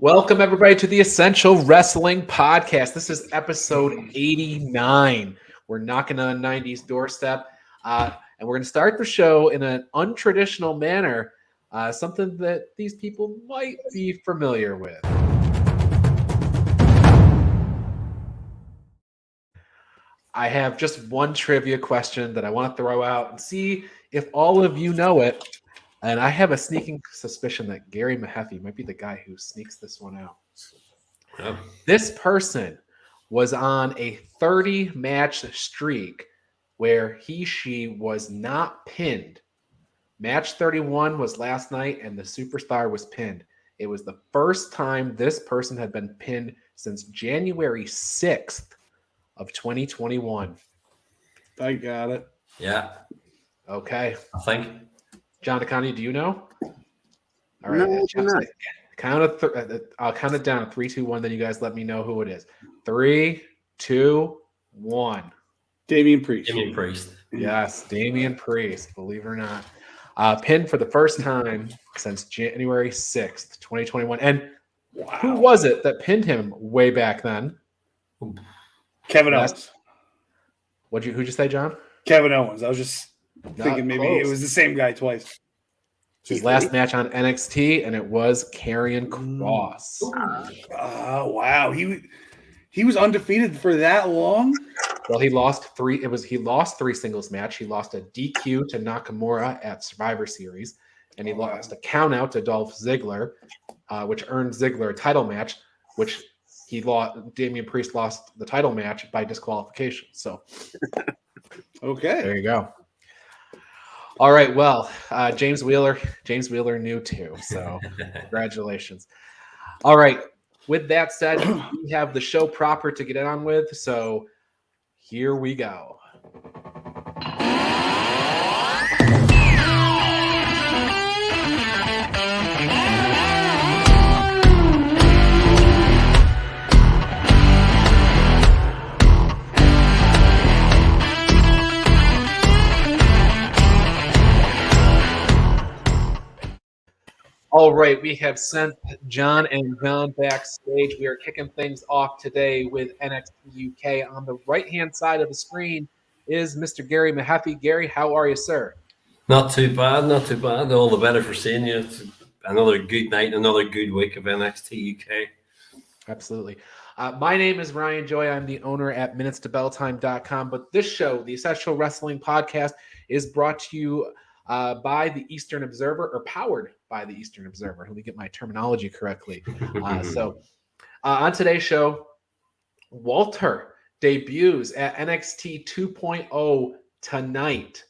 Welcome, everybody, to the Essential Wrestling Podcast. This is episode 89. We're knocking on 90's doorstep, and we're going to start the show in an untraditional manner, something that these people might be familiar with. I have just one trivia question that I want to throw out and see if all of you know it. And I have a sneaking suspicion that Gary Mehaffy might be the guy who sneaks this one out. Oh. This person was on a 30-match streak where she was not pinned. Match 31 was last night, and the superstar was pinned. It was the first time this person had been pinned since January 6th of 2021. I got it. Yeah. Okay. I think. John DeConnie, do you know? All right. No, I'll count it down. 3, 2, 1. Then you guys let me know who it is. 3, 2, 1. Damian Priest. Damian Priest. Yes, Damian Priest. Believe it or not, pinned for the first time since January 6th, 2021. And who was it that pinned him way back then? Kevin Owens. Who'd you say, John? Kevin Owens. I was just thinking maybe it was the same guy twice. His last match on NXT, and it was Karrion Kross. Oh, wow. He was undefeated for that long? Well, he lost 3 singles match. He lost a DQ to Nakamura at Survivor Series, and he lost a count out to Dolph Ziggler, which earned Ziggler a title match, which Damian Priest lost the title match by disqualification. So okay. There you go. All right. Well, James Wheeler knew too. So congratulations. All right. With that said, we have the show proper to get on with. So here we go. All right, we have sent John and John backstage. We are kicking things off today with NXT UK. On the right-hand side of the screen is Mr. Gary Mehaffy. Gary, how are you, sir? Not too bad, not too bad. All the better for seeing you. It's another good night, another good week of NXT UK. Absolutely. My name is Ryan Joy. I'm the owner at minutestobelltime.com. But this show, the Essential Wrestling Podcast, is brought to you by the Eastern Observer, or powered by the Eastern Observer. Let me get my terminology correctly. So on today's show, Walter debuts at NXT 2.0 tonight.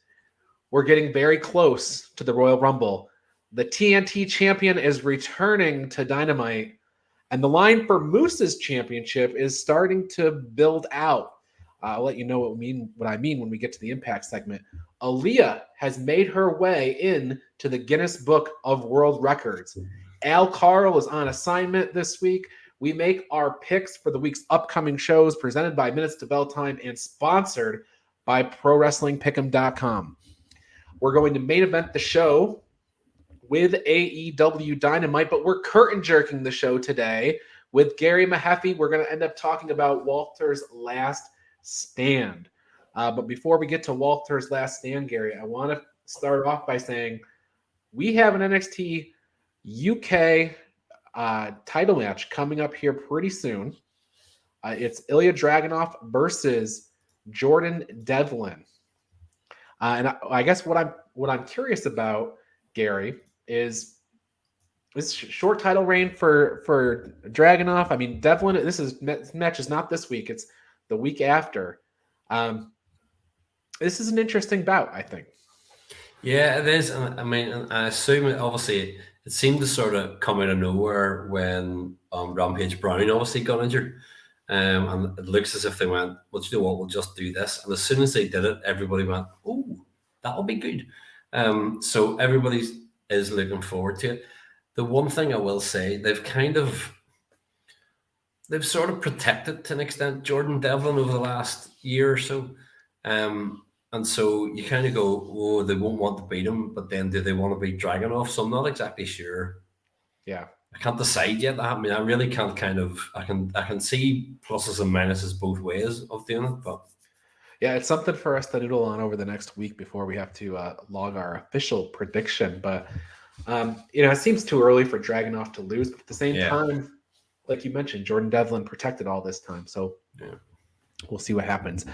We're getting very close to the Royal Rumble. The TNT champion is returning to Dynamite, and the line for Moose's championship is starting to build out. I'll let you know what I mean when we get to the Impact segment. Aaliyah has made her way in to the Guinness Book of World Records. Karl is on assignment this week. We make our picks for the week's upcoming shows, presented by Minutes to Bell Time and sponsored by ProWrestlingPick'em.com. We're going to main event the show with AEW Dynamite, but we're curtain jerking the show today with Gary Mehaffy. We're going to end up talking about Walter's Last Stand. But before we get to Walter's Last Stand, Gary, I want to start off by saying we have an NXT UK title match coming up here pretty soon. It's Ilya Dragunov versus Jordan Devlin. And I guess what I'm curious about, Gary, is this short title reign for Dragunov. I mean, Devlin. This match is not this week; it's the week after. This is an interesting bout, I think. Yeah, it is. I mean, I assume it seemed to sort of come out of nowhere when Rampage Brown obviously got injured. And it looks as if they went, well, you know what, we'll just do this. And as soon as they did it, everybody went, oh, that'll be good. So everybody is looking forward to it. The one thing I will say, they've sort of protected to an extent Jordan Devlin over the last year or so. And so you kind of go, oh, they won't want to beat him, but then do they want to beat Dragunov? So I'm not exactly sure. Yeah. I can't decide yet. I mean, I really can't I can see pluses and minuses both ways of doing it, but Yeah, it's something for us to noodle on over the next week before we have to log our official prediction. But it seems too early for Dragunov to lose. But at the same time, like you mentioned, Jordan Devlin protected all this time, so we'll see what happens.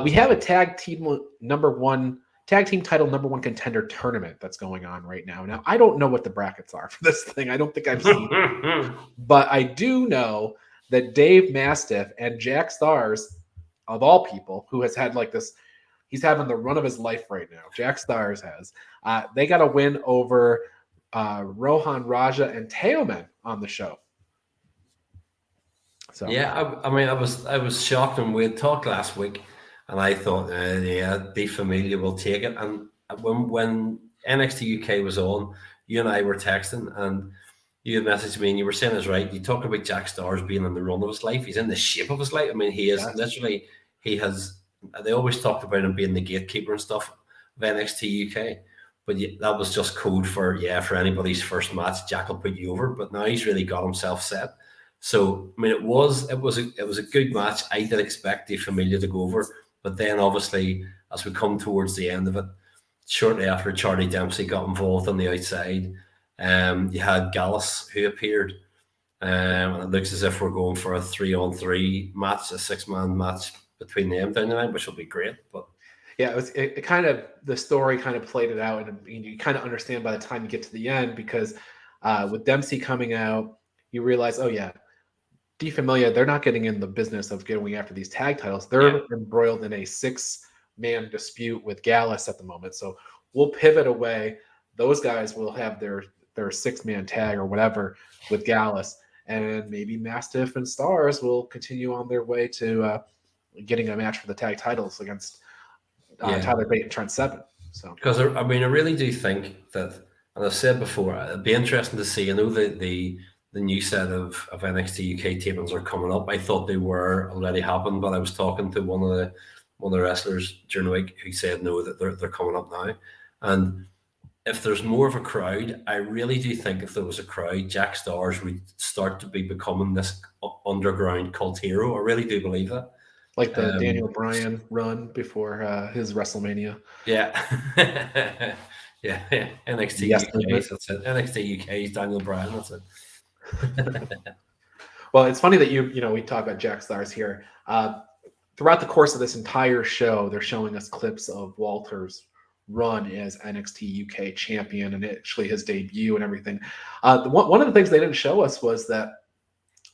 We have a tag team title number one contender tournament that's going on right now. Now, I don't know what the brackets are for this thing. I don't think I've seen it. But I do know that Dave Mastiff and Jack Stars, of all people, who has had like this, he's having the run of his life right now. Jack Stars has. They got a win over Rohan Raja and Teoman on the show. So yeah, I mean, I was shocked, and we had talked last week, and I thought, De Familia will take it. And when NXT UK was on, you and I were texting, and you had messaged me, and you were saying it's right. You talk about Jack Stars being in the run of his life. He's in the shape of his life. I mean, he is literally. He has. They always talked about him being the gatekeeper and stuff of NXT UK, but that was just code for anybody's first match, Jack will put you over. But now he's really got himself set. So I mean, it was a good match. I did expect De Familia to go over, but then obviously as we come towards the end of it, shortly after Charlie Dempsey got involved on the outside, you had Gallus who appeared, and it looks as if we're going for a 3-on-3 match, a 6-man match between them down the line, which will be great. But yeah, it kind of, the story kind of played it out, and you kind of understand by the time you get to the end, because with Dempsey coming out, you realize, oh yeah, De Familia, they're not getting in the business of going after these tag titles. They're embroiled in a 6-man dispute with Gallus at the moment. So we'll pivot away. Those guys will have their 6-man tag or whatever with Gallus, and maybe Mastiff and Stars will continue on their way to getting a match for the tag titles against Tyler Bate and Trent Seven. So, because I mean, I really do think that, and I've said before, it'd be interesting to see. I know the new set of NXT UK tapings are coming up. I thought they were already happened, but I was talking to one of the wrestlers during the week who said no, that they're coming up now. And if there's more of a crowd, I really do think if there was a crowd, Jack Stars would start to be becoming this underground cult hero. I really do believe that. Like the Daniel Bryan run before his WrestleMania. Yeah. yeah. NXT UK, that's it. NXT UK is Daniel Bryan, that's it. Well, it's funny that we talk about Jack Stars here. Throughout the course of this entire show, they're showing us clips of Walter's run as NXT UK champion and actually his debut and everything. One of the things they didn't show us was that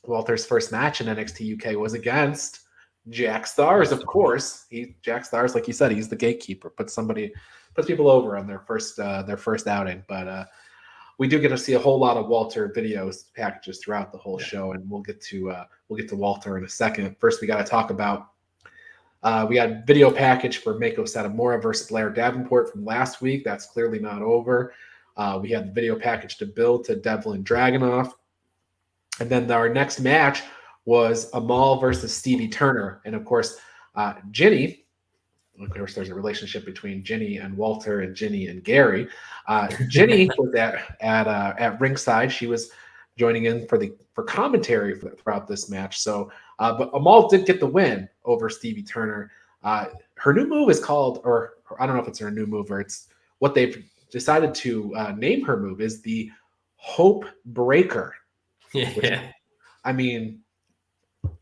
Walter's first match in NXT UK was against Jack Stars, of course. Jack Stars, like you said, he's the gatekeeper, puts people over on their first outing. But we do get to see a whole lot of Walter videos packages throughout the whole show, and we'll get to Walter in a second. First, we got to talk about we got video package for Mako Satomura versus Blair Davenport from last week. That's clearly not over. We had the video package to build to Devlin Dragunov, and then our next match was Amal versus Stevie Turner. And of course, Ginny, of course, there's a relationship between Ginny and Walter and Ginny and Gary. Ginny was at ringside. She was joining in for commentary throughout this match. So, but Amal did get the win over Stevie Turner. Her new move is called, or I don't know if it's her new move or it's what they've decided to name her move, is the Hope Breaker. Yeah. Which, I mean,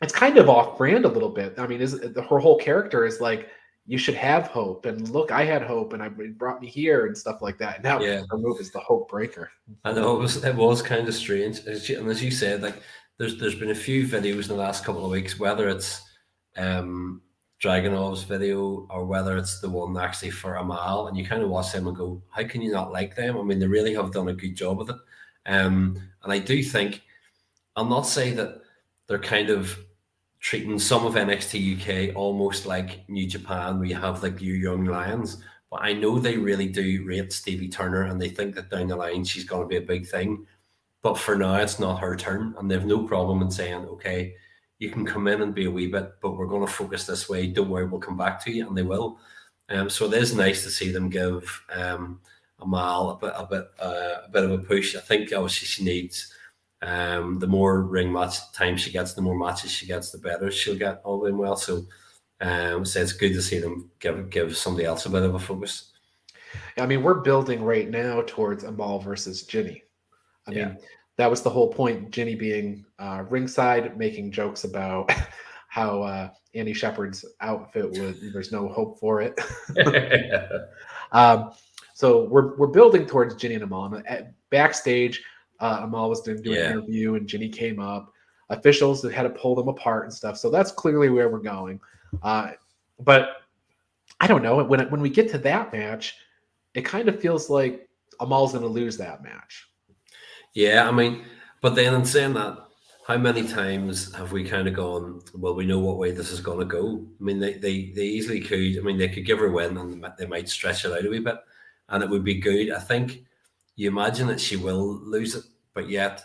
it's kind of off-brand a little bit. I mean, her whole character is like, you should have hope, and look, I had hope, and it brought me here, and stuff like that. Now her move is the Hope Breaker. I know it was kind of strange, and as you said, like there's been a few videos in the last couple of weeks, whether it's Dragunov's video or whether it's the one actually for Amal, and you kind of watch them and go, how can you not like them? I mean, they really have done a good job with it, and I do think, I'll not say that they're kind of treating some of NXT UK almost like New Japan, where you have like your young lions. But I know they really do rate Stevie Turner, and they think that down the line she's going to be a big thing. But for now, it's not her turn, and they have no problem in saying, okay, you can come in and be a wee bit, but we're going to focus this way. Don't worry, we'll come back to you, and they will. So it is nice to see them give Amal a bit of a push. I think obviously she needs The more ring match time she gets, the more matches she gets, the better she'll get all going well. So it's good to see them give somebody else a bit of a focus. I mean, we're building right now towards Amal versus Ginny. I mean, that was the whole point. Ginny being ringside, making jokes about how Andy Shepherd's outfit there's no hope for it. So we're building towards Ginny and Amal. Backstage, Amal was doing an interview, and Ginny came up. Officials had to pull them apart and stuff. So that's clearly where we're going. But I don't know. When we get to that match, it kind of feels like Amal's going to lose that match. Yeah, I mean, but then in saying that, how many times have we kind of gone, well, we know what way this is going to go? I mean, they easily could. I mean, they could give her a win and they might stretch it out a wee bit, and it would be good. I think you imagine that she will lose it, but yet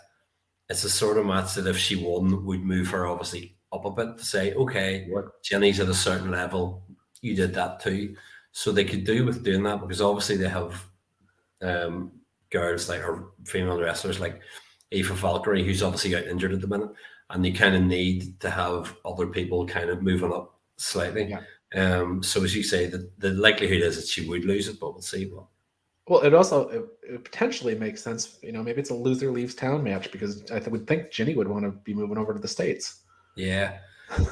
it's a sort of match that if she won would move her obviously up a bit to say, okay, Jenny's at a certain level, you did that too. So they could do with doing that, because obviously they have girls like, or female wrestlers like Aoife Valkyrie, who's obviously out injured at the minute, and you kind of need to have other people kind of moving up slightly. So as you say, the likelihood is that she would lose it, but we'll see. Well, it potentially makes sense. Maybe it's a loser leaves town match, because I would think Ginny would want to be moving over to the States. Yeah.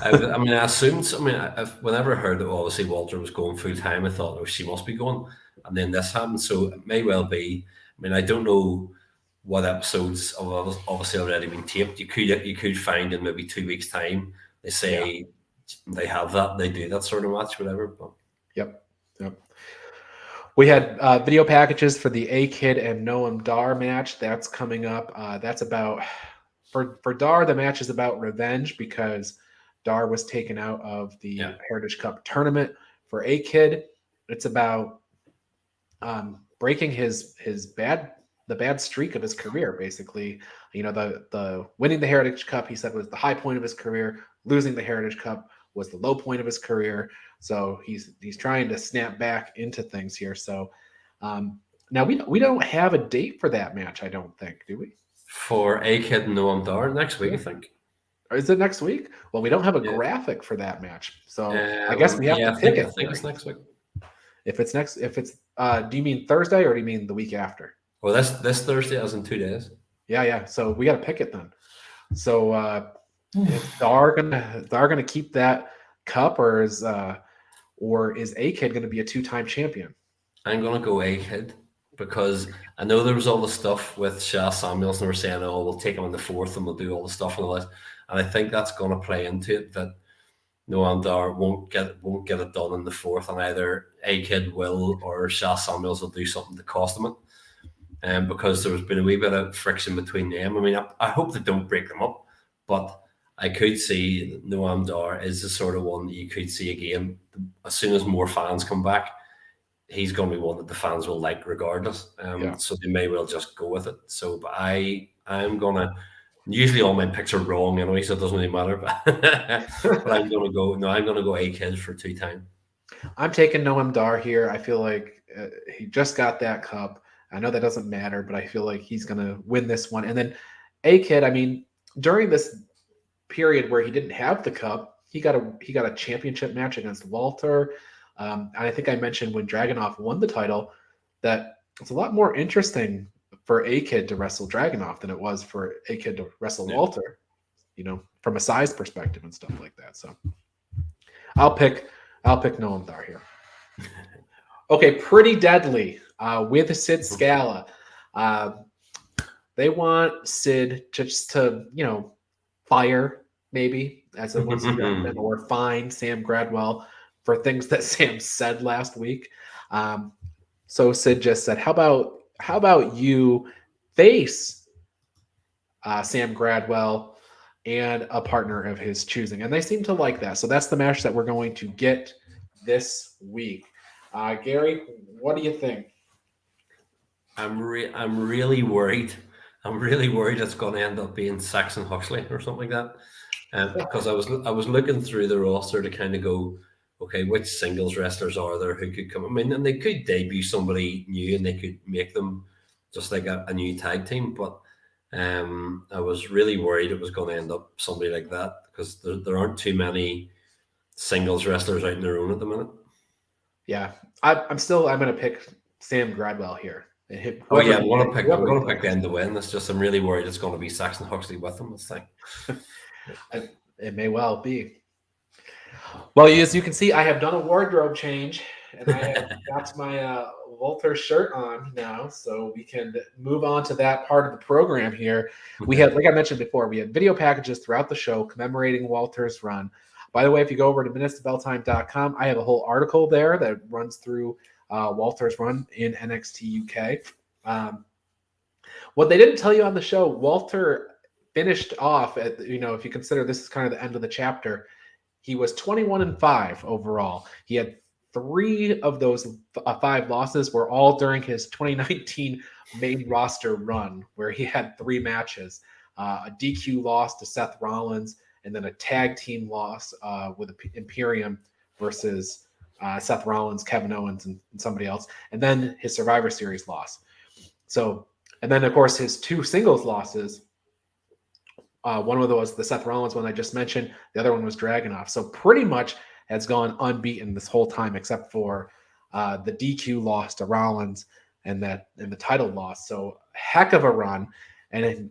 I mean, I assumed. I mean, whenever I heard that obviously Walter was going full time, I thought, oh, she must be going, and then this happened. So it may well be. I mean, I don't know what episodes have obviously already been taped. You could find in maybe 2 weeks' time. They say they have that. They do that sort of match, whatever. But Yep. We had video packages for the A-Kid and Noam Dar match. That's coming up. That's about for Dar. The match is about revenge, because Dar was taken out of the Heritage Cup tournament. For A-Kid, it's about breaking the bad streak of his career. Basically, the winning the Heritage Cup, he said, was the high point of his career. Losing the Heritage Cup was the low point of his career. So he's trying to snap back into things here. So now we don't have a date for that match, I don't think, do we? For A-Kid and Noam Dar next week, I think. Or is it next week? Well, we don't have a graphic for that match, so I guess we have to pick it. I think it's next week. If it's do you mean Thursday, or do you mean the week after? Well, this Thursday, as in 2 days. Yeah. So we got to pick it then. So is Dar gonna keep that cup, or is A-Kid going to be a 2-time champion? I'm going to go A-Kid, because I know there was all the stuff with Shah Samuels, and we're saying, oh, we'll take him in the 4th and we'll do all the stuff on the list. And I think that's going to play into it, that Noam Dar won't get it done in the 4th, and either A-Kid will or Shah Samuels will do something to cost them it. Because there's been a wee bit of friction between them. I mean, I hope they don't break them up, but I could see Noam Dar is the sort of one that you could see again. As soon as more fans come back, he's going to be one that the fans will like regardless. So they may well just go with it. So, but I'm going to, usually all my picks are wrong anyway, so it doesn't really matter. But I'm going to go A-Kid for 2-time. I'm taking Noam Dar here. I feel like he just got that cup. I know that doesn't matter, but I feel like he's going to win this one. And then A-Kid, I mean, during this period where he didn't have the cup, he got a championship match against Walter. And I think I mentioned when Dragunov won the title that it's a lot more interesting for A-Kid to wrestle Dragunov than it was for A-Kid to wrestle Walter, from a size perspective and stuff like that. So I'll pick Noam Dar here. Okay, Pretty Deadly with Sid Scala. They want Sid just to, fire maybe as a once or fine Sam Gradwell for things that Sam said last week. So Sid just said, how about you face Sam Gradwell and a partner of his choosing? And they seem to like that. So that's the match that we're going to get this week. Gary, what do you think? I'm really worried. I'm really worried it's going to end up being Saxon Huxley or something like that. Because I was looking through the roster to kind of go, okay, which singles wrestlers are there who could come? I mean, and they could debut somebody new and they could make them just like a new tag team. But I was really worried it was going to end up somebody like that because there aren't too many singles wrestlers out on their own at the minute. Yeah, I'm going to pick Sam Gradwell here. I'm going to pick them to win. It's just I'm really worried it's going to be Saxon Huxley with them. It's like it may well be. Well, as you can see, I have done a wardrobe change, and I have got my Walter shirt on now, so we can move on to that part of the program here. We had, like I mentioned before, we had video packages throughout the show commemorating Walter's run. By the way, if you go over to minutestobelltime.com, I have a whole article there that runs through Walter's run in NXT UK. What they didn't tell you on the show, Walter finished off at, if you consider this is kind of the end of the chapter, he was 21-5 overall. He had 3 of those 5 losses were all during his 2019 main roster run, where he had 3 matches, a DQ loss to Seth Rollins, and then a tag team loss with Imperium versus Seth Rollins, Kevin Owens, and somebody else, and then his Survivor Series loss. So, and then of course his 2 singles losses. One of those was the Seth Rollins one I just mentioned. The other one was Dragunov. So pretty much has gone unbeaten this whole time, except for the DQ loss to Rollins and the title loss. So heck of a run. And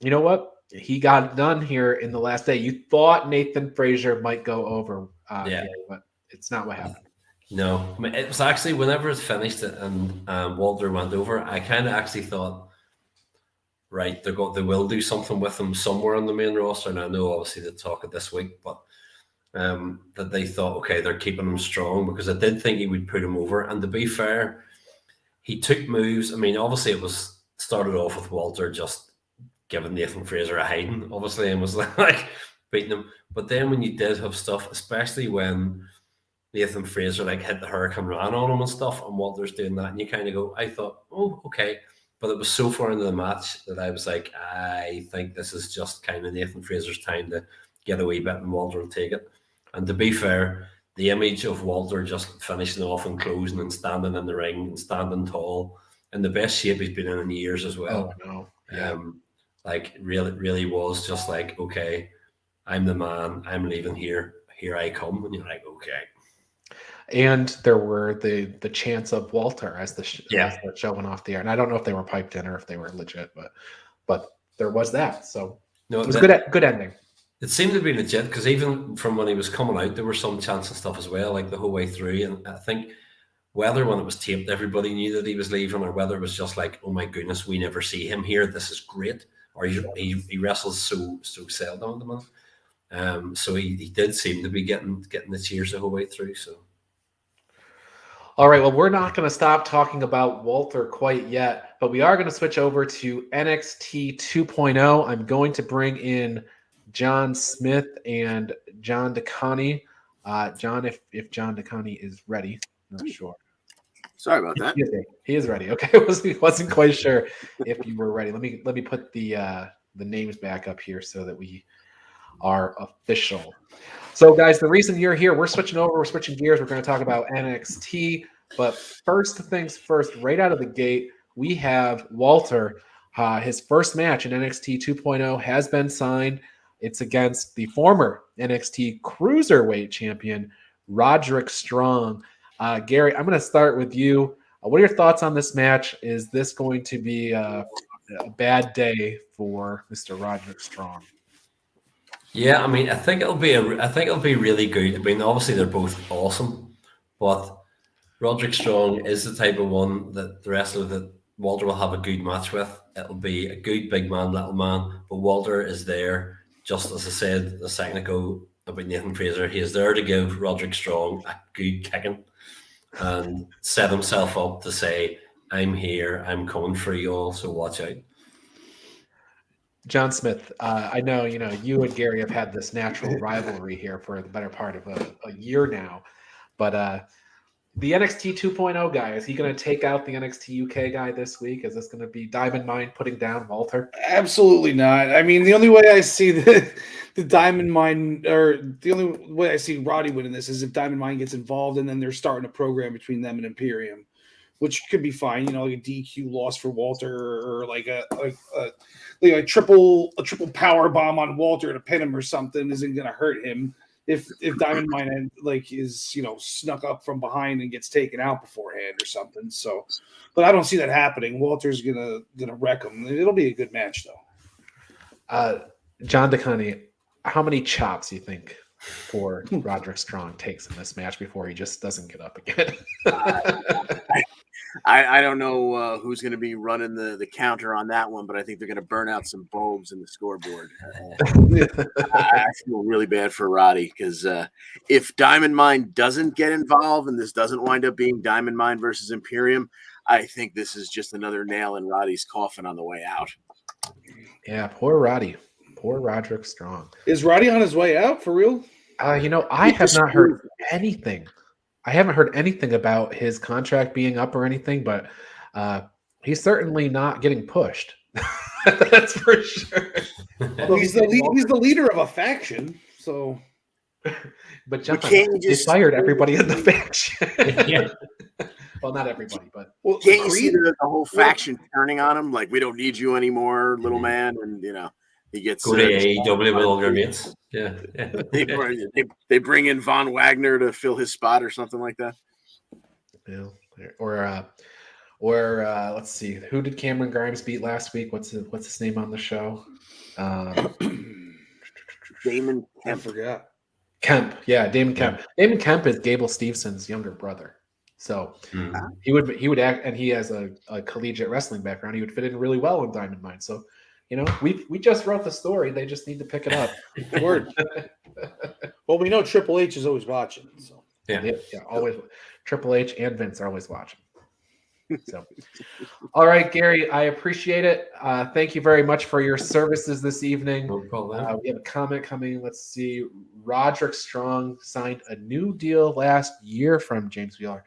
you know what? He got it done here in the last day. You thought Nathan Frazier might go over, but it's not what happened. No, I mean, it was actually whenever it finished and Walter went over, I kind of actually thought, right, they will do something with him somewhere on the main roster. And I know obviously they talk it this week, but that they thought, okay, they're keeping him strong, because I did think he would put him over. And to be fair, he took moves. I mean, obviously it was started off with Walter just giving Nathan Frazier a hiding, obviously, and was like beating him. But then when you did have stuff, especially when Nathan Frazier like hit the Hurricane Run on him and stuff, and Walter's doing that, and you kind of go, I thought, oh, okay. But it was so far into the match that I was like, I think this is just kind of Nathan Fraser's time to get a wee bit, and Walter will take it. And to be fair, the image of Walter just finishing off and closing and standing in the ring and standing tall in the best shape he's been in years as well. Oh, no. Yeah. Like really was just like, okay, I'm the man. I'm leaving here. Here I come. And you're like, okay. And there were the chants of Walter as the show went off the air. And I don't know if they were piped in or if they were legit, but there was that. So it was a good ending. It seemed to be legit, because even from when he was coming out, there were some chants and stuff as well, like the whole way through. And I think whether when it was taped, everybody knew that he was leaving, or whether it was just like, oh my goodness, we never see him here. This is great. Or he wrestles so seldom at the moment. So he did seem to be getting the cheers the whole way through. So. All right, well, we're not going to stop talking about Walter quite yet, but we are going to switch over to NXT 2.0. I'm going to bring in John Smith and John DeConnie. John, if John DeConnie is ready, I'm not sure. Sorry about that. He is ready. Okay, wasn't quite sure if you were ready. Let me put the names back up here so that we are official. So, guys, the reason you're here, we're switching gears. We're going to talk about NXT. But first things first, right out of the gate, we have Walter. His first match in NXT 2.0 has been signed. It's against the former NXT Cruiserweight champion, Roderick Strong. Gary, I'm going to start with you. What are your thoughts on this match? Is this going to be a bad day for Mr. Roderick Strong? Yeah, I mean, I think it'll be really good. I mean, obviously they're both awesome, but Roderick Strong is the type of one that the wrestler that Walter will have a good match with. It'll be a good big man, little man, but Walter is there, just as I said a second ago about Nathan Fraser. He is there to give Roderick Strong a good kicking and set himself up to say, I'm here, I'm coming for you all, so watch out. John Smith, I know you and Gary have had this natural rivalry here for the better part of a year now, but the NXT 2.0 guy, is he going to take out the NXT UK guy this week? Is this going to be Diamond Mine putting down Walter? Absolutely not. I mean, the only way I see the Diamond Mine, or the only way I see Roddy winning this is if Diamond Mine gets involved and then they're starting a program between them and Imperium. which could be fine. You know, like a DQ loss for Walter, or like a triple power bomb on Walter to pin him or something isn't going to hurt him. If Diamond Mine is snuck up from behind and gets taken out beforehand or something. So, but I don't see that happening. Walter's gonna wreck him. It'll be a good match though. John DeConnie, how many chops do you think for Roderick Strong takes in this match before he just doesn't get up again? I don't know who's going to be running the counter on that one, but I think they're going to burn out some bulbs in the scoreboard. I feel really bad for Roddy because if Diamond Mine doesn't get involved and this doesn't wind up being Diamond Mine versus Imperium, I think this is just another nail in Roddy's coffin on the way out. Yeah, poor Roddy. Poor Roderick Strong. Is Roddy on his way out for real? I have not heard anything. I haven't heard anything about his contract being up or anything, but he's certainly not getting pushed. That's for sure. Well, he's the leader of a faction, so. But they fired everybody in the faction. Yeah. Well, not everybody, but can't you see the whole faction turning on him? Like, we don't need you anymore, little man, and he gets go to AEW with all your mates. Yeah. They bring in Von Wagner to fill his spot or something like that. Yeah. Or let's see, who did Cameron Grimes beat last week? What's his name on the show? Damon Kemp. I forgot. Kemp. Yeah, Damon Kemp. Damon Kemp is Gable Stevenson's younger brother. So he would act, and he has a collegiate wrestling background. He would fit in really well with Diamond Mine. So, we just wrote the story. They just need to pick it up. Word. Well, we know Triple H is always watching. So yeah, always. Triple H and Vince are always watching. So, all right, Gary, I appreciate it. Thank you very much for your services this evening. No problem. We have a comment coming. Let's see. Roderick Strong signed a new deal last year from James Wheeler.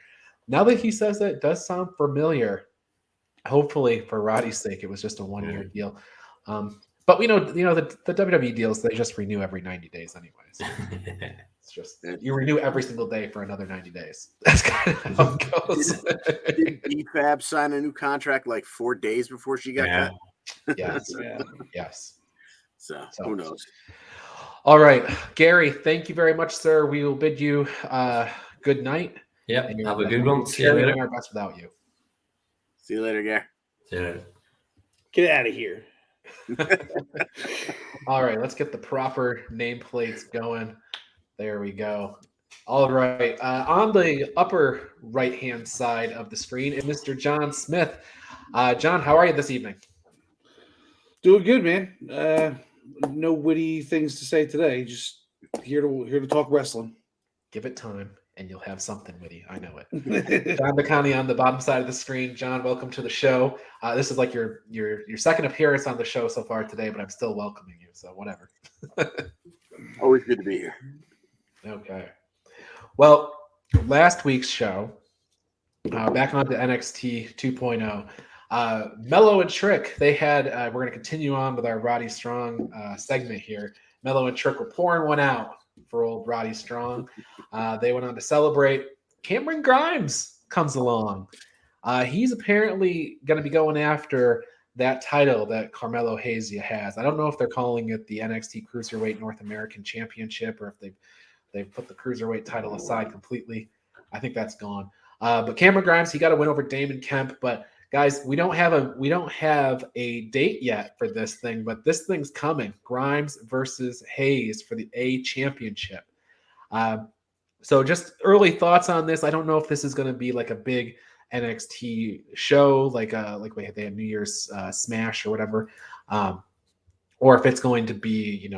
Now that he says that, it does sound familiar. Hopefully, for Roddy's sake, it was just a one-year deal. But we know the WWE deals, they just renew every 90 days anyways. It's just you renew every single day for another 90 days. That's kind of how it goes. Did DFAB sign a new contract like 4 days before she got cut? Yes. Yes. So who knows? All right, Gary, thank you very much, sir. We will bid you good night. Yep. Have a good one. See you later. Our best without you. See you later, Gary. See you later. Get out of here. All right, let's get the proper nameplates going. There we go. All right. On the upper right-hand side of the screen is Mr. John Smith. John, how are you this evening? Doing good, man. No witty things to say today. Just here to talk wrestling. Give it time, and you'll have something witty. I know it. John McConney on the bottom side of the screen. John, welcome to the show. This is like your second appearance on the show so far today, but I'm still welcoming you, so whatever. Always good to be here. Okay. Well, last week's show, back on to NXT 2.0, Mello and Trick, they had, we're going to continue on with our Roddy Strong segment here. Mello and Trick were pouring one out for old Roddy Strong. They went on to celebrate. Cameron Grimes comes along. He's apparently going to be going after that title that Carmelo Hayes has. I don't know if they're calling it the NXT Cruiserweight North American Championship or if they've put the Cruiserweight title aside completely. I think that's gone. But Cameron Grimes, he got to win over Damon Kemp. But guys, we don't have a date yet for this thing, but this thing's coming. Grimes versus Hayes for the A Championship. So just early thoughts on this. I don't know if this is going to be like a big NXT show, like they had New Year's Smash or whatever, or if it's going to be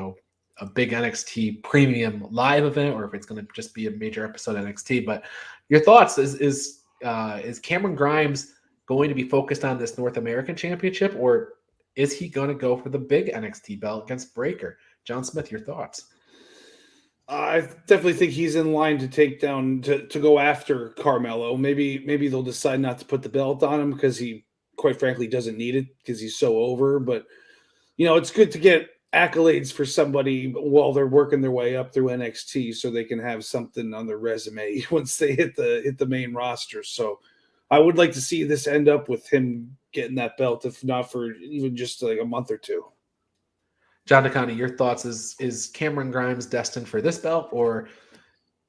a big NXT premium live event, or if it's going to just be a major episode of NXT. But your thoughts is Cameron Grimes going to be focused on this North American Championship, or is he going to go for the big NXT belt against Breakker? John Smith, your thoughts? I definitely think he's in line to take down to go after Carmelo. Maybe they'll decide not to put the belt on him because he, quite frankly, doesn't need it because he's so over. But it's good to get accolades for somebody while they're working their way up through NXT, so they can have something on their resume once they hit the main roster. So I would like to see this end up with him getting that belt, if not for even just like a month or two. John DeConnie, your thoughts? Is Cameron Grimes destined for this belt, or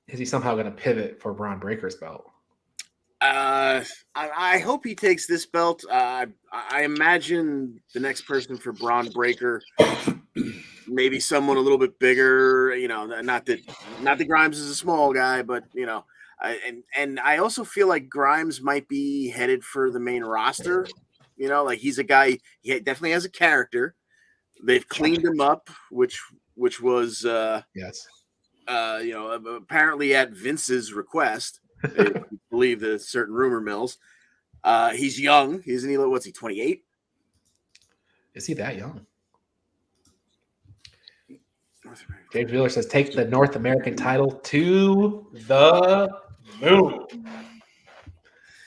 is he somehow going to pivot for Braun Breaker's belt? I hope he takes this belt. I imagine the next person for Braun Breaker, maybe someone a little bit bigger. You know, not that Grimes is a small guy, but you know, and I also feel like Grimes might be headed for the main roster. You know, like he's a guy. He definitely has a character. They've cleaned him up, which was Yes. You know, apparently at Vince's request. If you believe the certain rumor mills. He's young, isn't he? What's he, 28? Is he that young? James Wheeler says, take the North American title to the moon.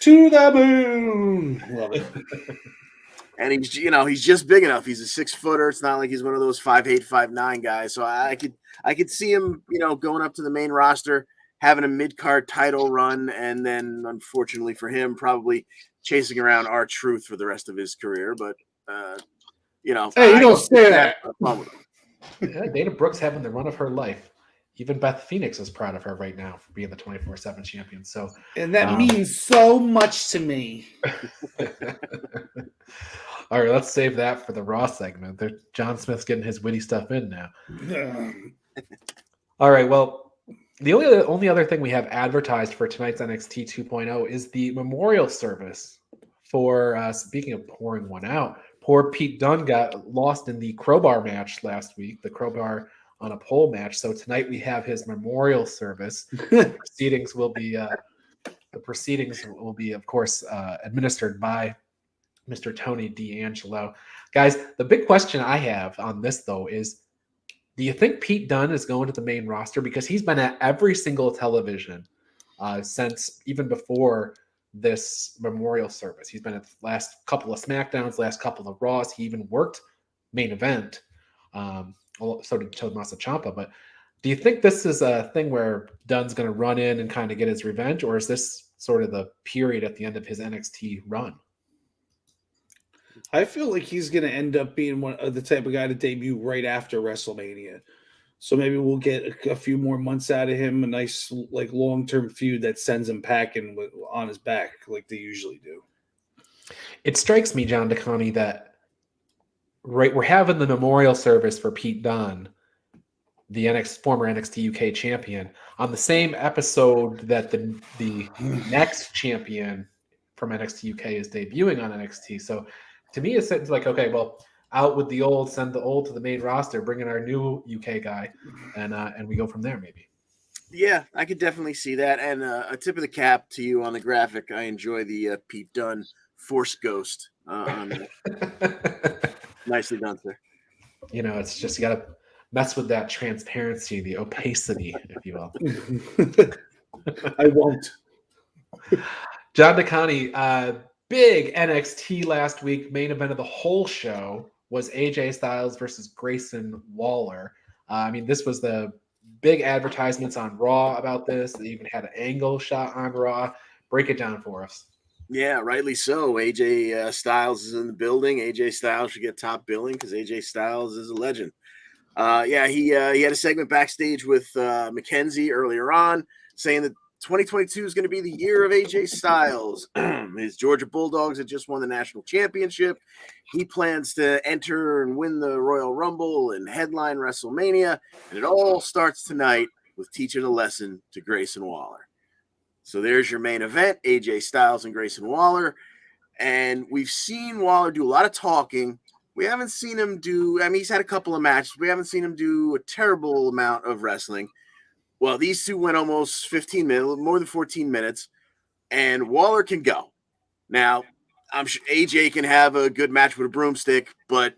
To the moon. Love it. And he's, you know, he's just big enough. He's a 6-footer. It's not like he's one of those 5'8", 5'9" guys. So I could see him, you know, going up to the main roster, having a mid-card title run, and then, unfortunately for him, probably chasing around R-Truth for the rest of his career. But, you know. Hey, you don't say that. Yeah, Dana Brooks having the run of her life. Even Beth Phoenix is proud of her right now for being the 24/7 champion. So, and that means so much to me. All right, let's save that for the Raw segment. John Smith's getting his witty stuff in now. All right, well, the only other thing we have advertised for tonight's NXT 2.0 is the memorial service for, speaking of pouring one out, poor Pete Dunne got lost in the crowbar match last week, the crowbar on a pole match. So tonight we have his memorial service. The proceedings will be, of course, administered by Mr. Tony D'Angelo. Guys, the big question I have on this, though, is do you think Pete Dunne is going to the main roster? Because he's been at every single television since even before this memorial service. He's been at the last couple of SmackDowns, last couple of Raws. He even worked main event. So did Tommaso Ciampa. But do you think this is a thing where Dunne's going to run in and kind of get his revenge, or is this sort of the period at the end of his NXT run? I feel like he's going to end up being one of the type of guy to debut right after WrestleMania. So maybe we'll get a few more months out of him, a nice like long-term feud that sends him packing on his back like they usually do. It strikes me, John DeConnie, that we're having the memorial service for Pete Dunne, the former NXT UK champion, on the same episode that the next champion from NXT UK is debuting on NXT. So to me, it's like, okay, well, out with the old, send the old to the main roster, bring in our new UK guy, and we go from there, maybe. Yeah, I could definitely see that. And a tip of the cap to you on the graphic. I enjoy the Pete Dunne Force Ghost on there. Nicely done, sir. You know, it's just you got to mess with that transparency, the opacity, if you will. I won't. John DeConnie, big NXT last week. Main event of the whole show was AJ Styles versus Grayson Waller. I mean, this was the big advertisements on Raw about this. They even had an angle shot on Raw. Break it down for us. Yeah, rightly so. AJ Styles is in the building. AJ Styles should get top billing because AJ Styles is a legend. He had a segment backstage with Mackenzie earlier on saying that 2022 is going to be the year of AJ Styles. His Georgia Bulldogs had just won the national championship. He plans to enter and win the Royal Rumble and headline WrestleMania. And it all starts tonight with teaching a lesson to Grayson Waller. So there's your main event, AJ Styles and Grayson Waller. And we've seen Waller do a lot of talking. We haven't seen him he's had a couple of matches. We haven't seen him do a terrible amount of wrestling. Well, these two went almost 15 minutes, more than 14 minutes, and Waller can go. Now, I'm sure AJ can have a good match with a broomstick, but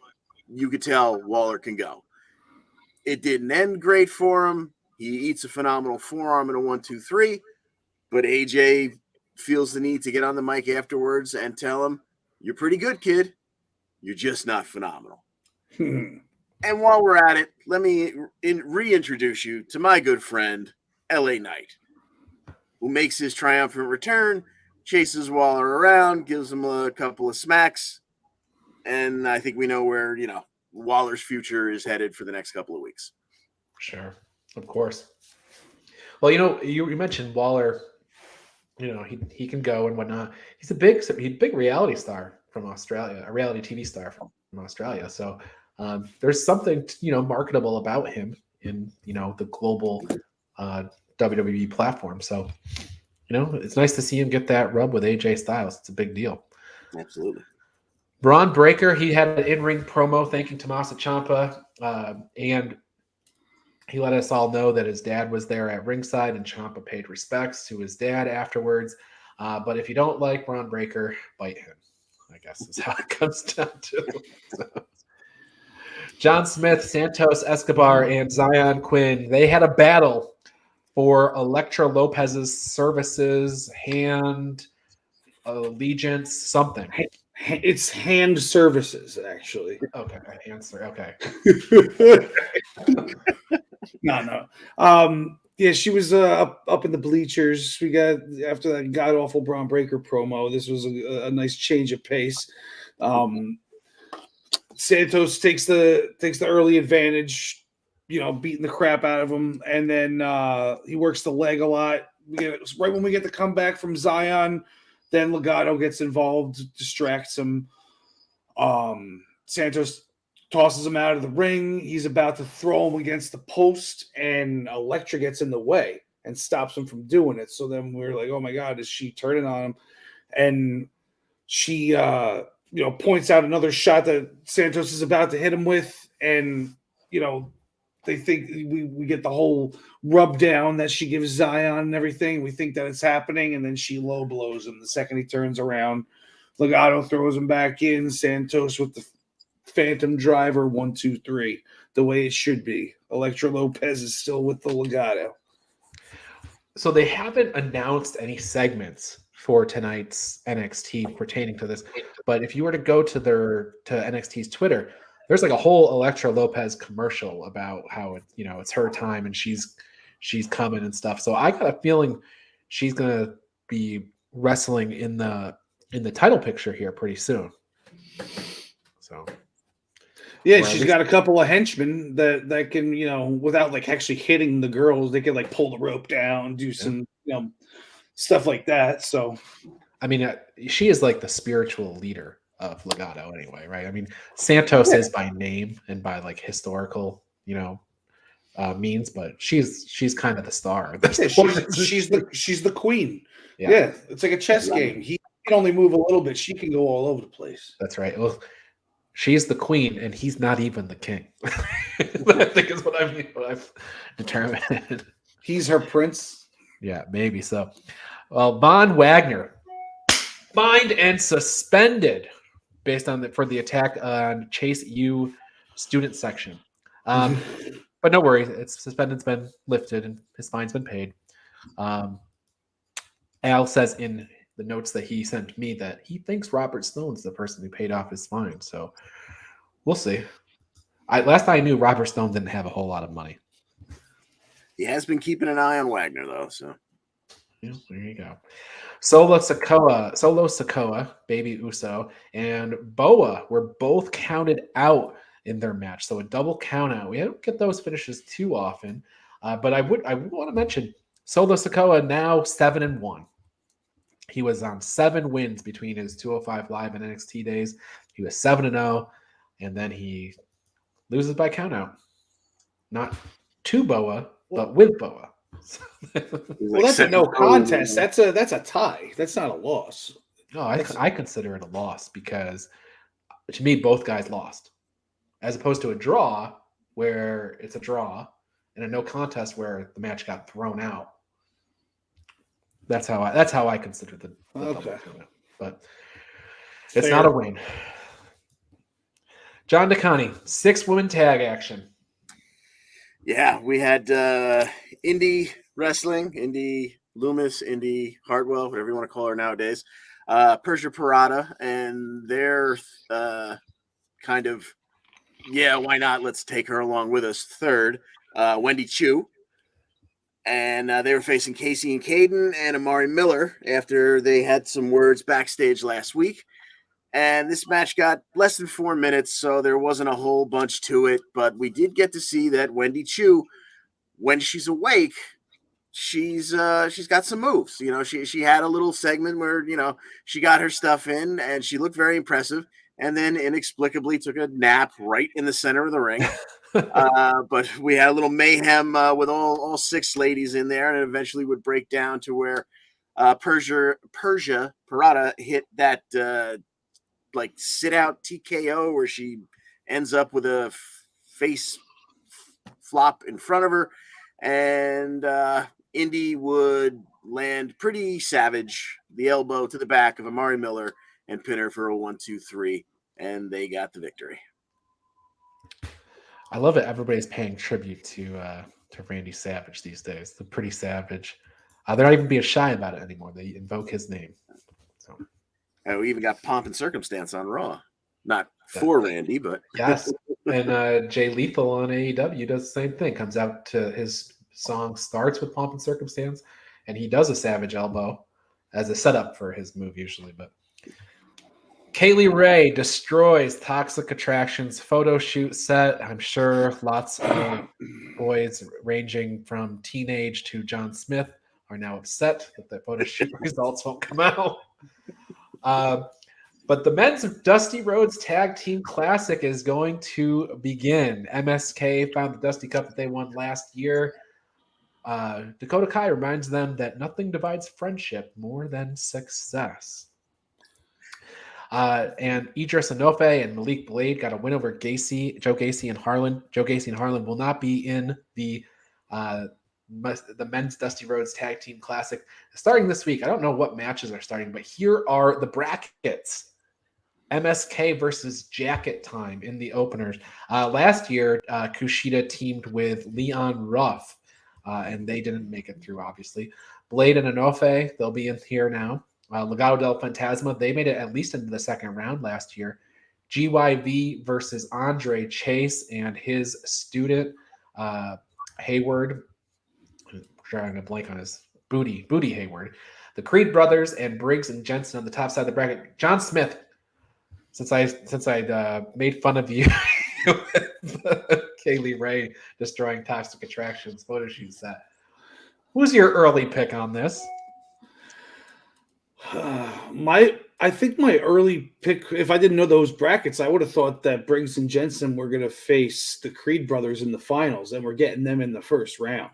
you could tell Waller can go. It didn't end great for him. He eats a phenomenal forearm in a 1-2-3, but AJ feels the need to get on the mic afterwards and tell him, "You're pretty good, kid. You're just not phenomenal." And while we're at it, let me reintroduce you to my good friend, LA Knight, who makes his triumphant return chases Waller around, gives him a couple of smacks, and I think we know where Waller's future is headed for the next couple of weeks. Sure, of course. Well, you mentioned Waller. He can go and whatnot. He's a big reality star from Australia, a reality TV star from Australia. So there's something marketable about him in the global WWE platform. So it's nice to see him get that rub with AJ Styles. It's a big deal. Absolutely. Braun Breaker, he had an in-ring promo thanking Tommaso Ciampa, and he let us all know that his dad was there at ringside, and Ciampa paid respects to his dad afterwards. But if you don't like Braun Breaker, bite him, I guess is how it comes down to. So. John Smith, Santos Escobar, and Zion Quinn, they had a battle for Elektra Lopez's services, hand, allegiance, something. It's hand services, actually. Okay, answer. Okay. No. Yeah, she was up in the bleachers. We got after that god awful Braun Breaker promo. This was a nice change of pace. Santos takes the early advantage, beating the crap out of him, and then he works the leg a lot. Right when we get the comeback from Zion, then Legado gets involved, distracts him. Santos tosses him out of the ring. He's about to throw him against the post, and Elektra gets in the way and stops him from doing it. So then we're like, oh my God, is she turning on him? And she, points out another shot that Santos is about to hit him with. And, they think we get the whole rub down that she gives Zion and everything. We think that it's happening. And then she low blows him the second he turns around. Legado throws him back in. Santos with the Phantom Driver 1, 2, 3, the way it should be. Elektra Lopez is still with the Legado. So they haven't announced any segments for tonight's NXT pertaining to this, but if you were to go to NXT's Twitter, there's like a whole Elektra Lopez commercial about how it's her time and she's coming and stuff. So I got a feeling she's gonna be wrestling in the title picture here pretty soon. So. Yeah, she's got a couple of henchmen that can, without like actually hitting the girls, they can like pull the rope down, do some, stuff like that. So, I mean, she is like the spiritual leader of Legado anyway, right? I mean, Santos is by name and by like historical, means, but she's kind of the star. She's the queen. Yeah, it's like a chess game. He can only move a little bit. She can go all over the place. That's right. Well, she's the queen, and he's not even the king. I think is what I've determined. He's her prince. Yeah, maybe so. Well, Von Wagner fined and suspended based on for the attack on Chase U student section. But no worries, it's suspended's been lifted and his fine's been paid. Al says in the notes that he sent me that he thinks Robert Stone's the person who paid off his fine. So we'll see. Last I knew, Robert Stone didn't have a whole lot of money. He has been keeping an eye on Wagner, though. So yeah, there you go. Solo Sikoa, Baby Uso, and Boa were both counted out in their match. So a double count out. We don't get those finishes too often. But I would want to mention Solo Sikoa now 7-1. He was on 7 wins between his 205 Live and NXT days. He was 7-0, and then he loses by countout. Not to Boa, but with Boa. Well, that's a no contest. That's a tie. That's not a loss. No, I consider it a loss because to me, both guys lost, as opposed to a draw where it's a draw and a no contest where the match got thrown out. That's how I consider the okay. But it's not a win. John DeConnie, 6-woman tag action. Yeah, we had indie wrestling, indie Loomis, indie Hartwell, whatever you want to call her nowadays. Persia Parada and their kind of, why not? Let's take her along with us. Third, Wendy Chu. And they were facing Casey and Caden and Amari Miller after they had some words backstage last week. And this match got less than 4 minutes, so there wasn't a whole bunch to it. But we did get to see that Wendy Chu, when she's awake, she's got some moves. You know, she had a little segment where, you know, she got her stuff in and she looked very impressive, and then inexplicably took a nap right in the center of the ring. But we had a little mayhem with all 6 ladies in there, and it eventually would break down to where Persia Parada hit that like sit out TKO where she ends up with a face flop in front of her, and Indy would land pretty savage, the elbow to the back of Amari Miller, and pin her for a 1-2-3, and they got the victory. I love it. Everybody's paying tribute to Randy Savage these days. They're pretty savage. They're not even being shy about it anymore. They invoke his name. So, we even got Pomp and Circumstance on Raw. Not for Randy, but yes. And Jay Lethal on AEW does the same thing. Comes out to his song starts with Pomp and Circumstance, and he does a Savage elbow as a setup for his move usually. But Kaylee Ray destroys Toxic Attraction's photo shoot set. I'm sure lots of boys ranging from teenage to John Smith are now upset that the photo shoot results won't come out. But the men's Dusty Rhodes Tag Team Classic is going to begin. MSK found the Dusty Cup that they won last year. Dakota Kai reminds them that nothing divides friendship more than success. And Idris Enofe and Malik Blade got a win over Joe Gacy and Harlan. Joe Gacy and Harlan will not be in the men's Dusty Rhodes Tag Team Classic starting this week. I don't know what matches are starting, but here are the brackets. MSK versus Jacket Time in the openers. Last year, Kushida teamed with Leon Ruff, and they didn't make it through, obviously. Blade and Enofe, they'll be in here now. Legado del Fantasma, they made it at least into the second round last year. GYV versus Andre Chase and his student, Hayward. I'm drawing a blank on his Booty Hayward. The Creed brothers and Briggs and Jensen on the top side of the bracket. John Smith, since I made fun of you with Kaylee Ray destroying Toxic Attraction's photo shoot set, who's your early pick on this? I think my early pick, if I didn't know those brackets, I would have thought that Briggs and Jensen were going to face the Creed brothers in the finals, and we're getting them in the first round.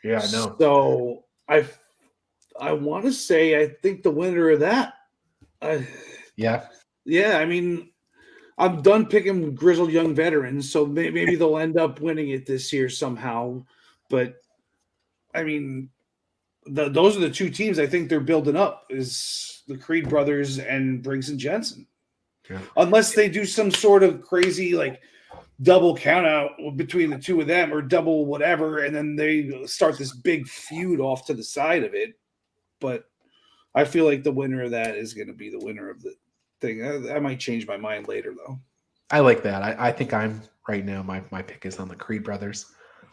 Yeah, I know. So I want to say I think the winner of that. Yeah. I mean, I'm done picking grizzled young veterans, so maybe they'll end up winning it this year somehow. But I mean, those are the two teams I think they're building up, is the Creed brothers and Briggs and Jensen. Yeah. Unless they do some sort of crazy like double count out between the two of them or double whatever, and then they start this big feud off to the side of it. But I feel like the winner of that is going to be the winner of the thing. I might change my mind later, though. I like that. I think I'm right now. My pick is on the Creed brothers.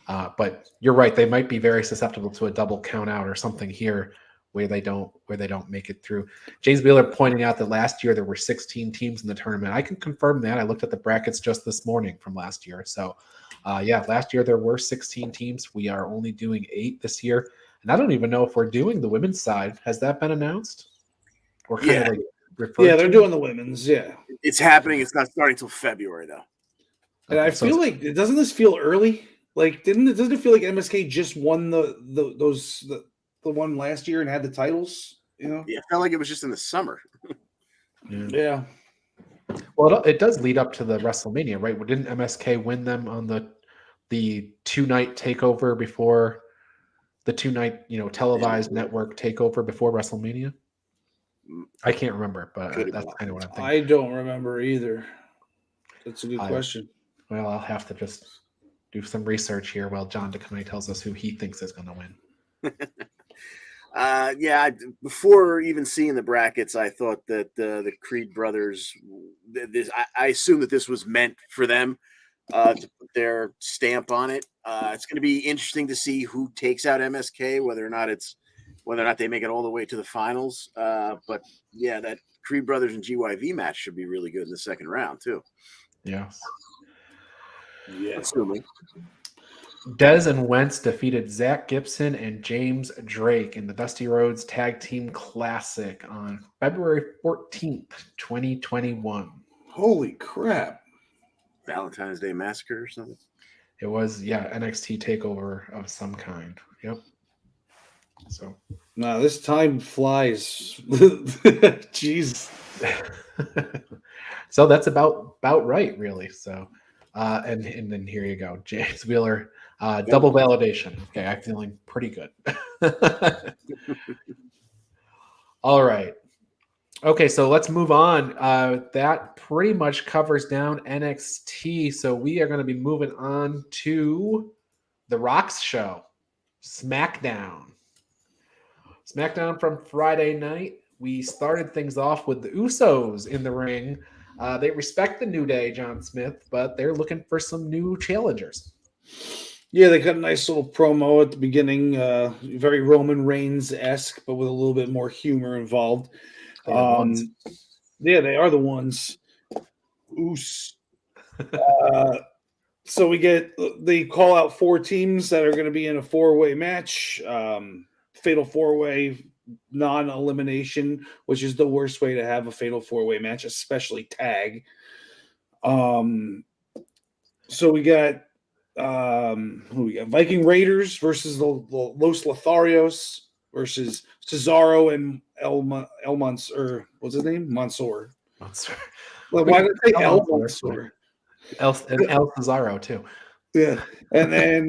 But you're right; they might be very susceptible to a double count out or something here, where they don't make it through. James Wheeler pointing out that last year there were 16 teams in the tournament. I can confirm that. I looked at the brackets just this morning from last year. So, last year there were 16 teams. We are only doing 8 this year, and I don't even know if we're doing the women's side. Has that been announced? Or kind of like referred they're to? doing the women's. Yeah, it's happening. It's not starting until February though. And I feel like, doesn't this feel early? Like, doesn't it feel like MSK just won the one last year and had the titles? You know, Yeah, it felt like it was just in the summer. Yeah. Well, it does lead up to the WrestleMania, right? Didn't MSK win them on the 2-night takeover before the 2-night, televised network takeover before WrestleMania? I can't remember, but that's kind of what I'm thinking. I don't remember either. That's a good question. Well, I'll have to just do some research here while John DeConay tells us who he thinks is going to win. Before even seeing the brackets, I thought that the Creed brothers, I assumed that this was meant for them. to put their stamp on it. It's going to be interesting to see who takes out MSK, whether or not they make it all the way to the finals. But yeah, that Creed Brothers and GYV match should be really good in the second round too. Yes. Yeah. Assuming. Dez and Wentz defeated Zach Gibson and James Drake in the Dusty Rhodes Tag Team Classic on February 14th, 2021. Holy crap. Valentine's Day Massacre or something. It was, NXT takeover of some kind. Yep. So No, this time flies. Jeez. so that's about right, really. So and then here you go. James Wheeler, double validation. Okay, I'm feeling pretty good. All right. Okay, so let's move on. That pretty much covers down NXT. So we are going to be moving on to The Rock's show, Smackdown. Smackdown from Friday night. We started things off with the Usos in the ring. They respect the New Day, John Smith, but they're looking for some new challengers. Yeah, they got a nice little promo at the beginning, very Roman Reigns-esque, but with a little bit more humor involved. Yeah, they are the ones. Oos. So they call out 4 teams that are going to be in a 4-way match. Fatal 4-way, non-elimination, which is the worst way to have a fatal 4-way match, especially tag. So we got Viking Raiders versus the Los Lotharios versus Cesaro and El Mansour. What's his name? Mansour. Well, why did I say El Mansour? El Cesaro too. Yeah, and then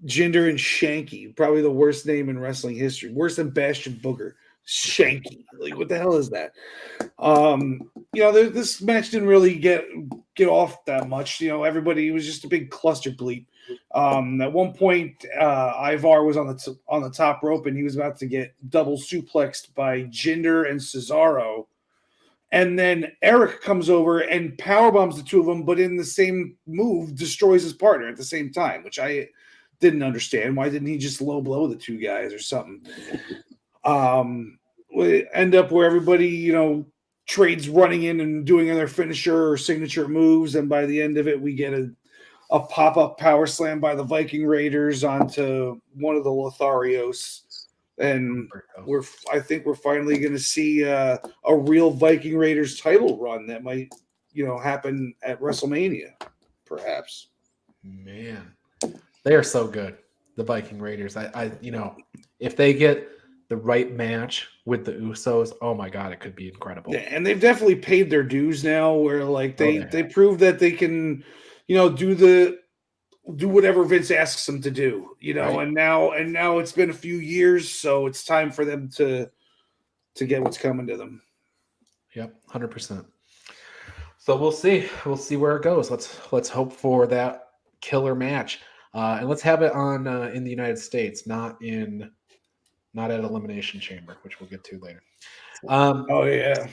Jinder and Shanky, probably the worst name in wrestling history, worse than Bastion Booger. Shanky, like what the hell is that? This match didn't really get off that much. Everybody was just a big cluster bleep. At one point, Ivar was on the top rope and he was about to get double suplexed by Jinder and Cesaro. And then Eric comes over and powerbombs the two of them, but in the same move, destroys his partner at the same time, which I didn't understand. Why didn't he just low blow the two guys or something? We end up where everybody, trades running in and doing their finisher or signature moves, and by the end of it, we get a pop-up power slam by the Viking Raiders onto one of the Lotharios. And I think we're finally going to see a real Viking Raiders title run that might, happen at WrestleMania, perhaps. Man, they are so good, the Viking Raiders. If they get the right match with the Usos, oh my God, it could be incredible. Yeah, and they've definitely paid their dues now, where they prove that they can, do whatever Vince asks them to do, right. and now it's been a few years, so it's time for them to get what's coming to them. Yep, 100%. So we'll see where it goes. Let's hope for that killer match, and let's have it on in the United States, not at Elimination Chamber, which we'll get to later. Oh yeah.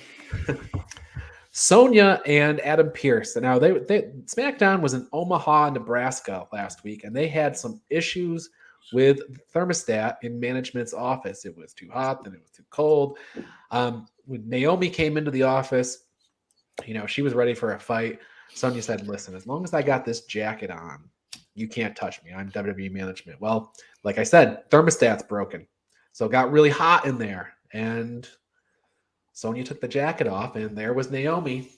Sonya and Adam Pearce. Now, they SmackDown was in Omaha, Nebraska last week, and they had some issues with the thermostat in management's office. It was too hot, then it was too cold. When Naomi came into the office, she was ready for a fight. Sonya said, "Listen, as long as I got this jacket on, you can't touch me. I'm WWE management." Well, like I said, thermostat's broken, so it got really hot in there, and Sonya took the jacket off, and there was Naomi.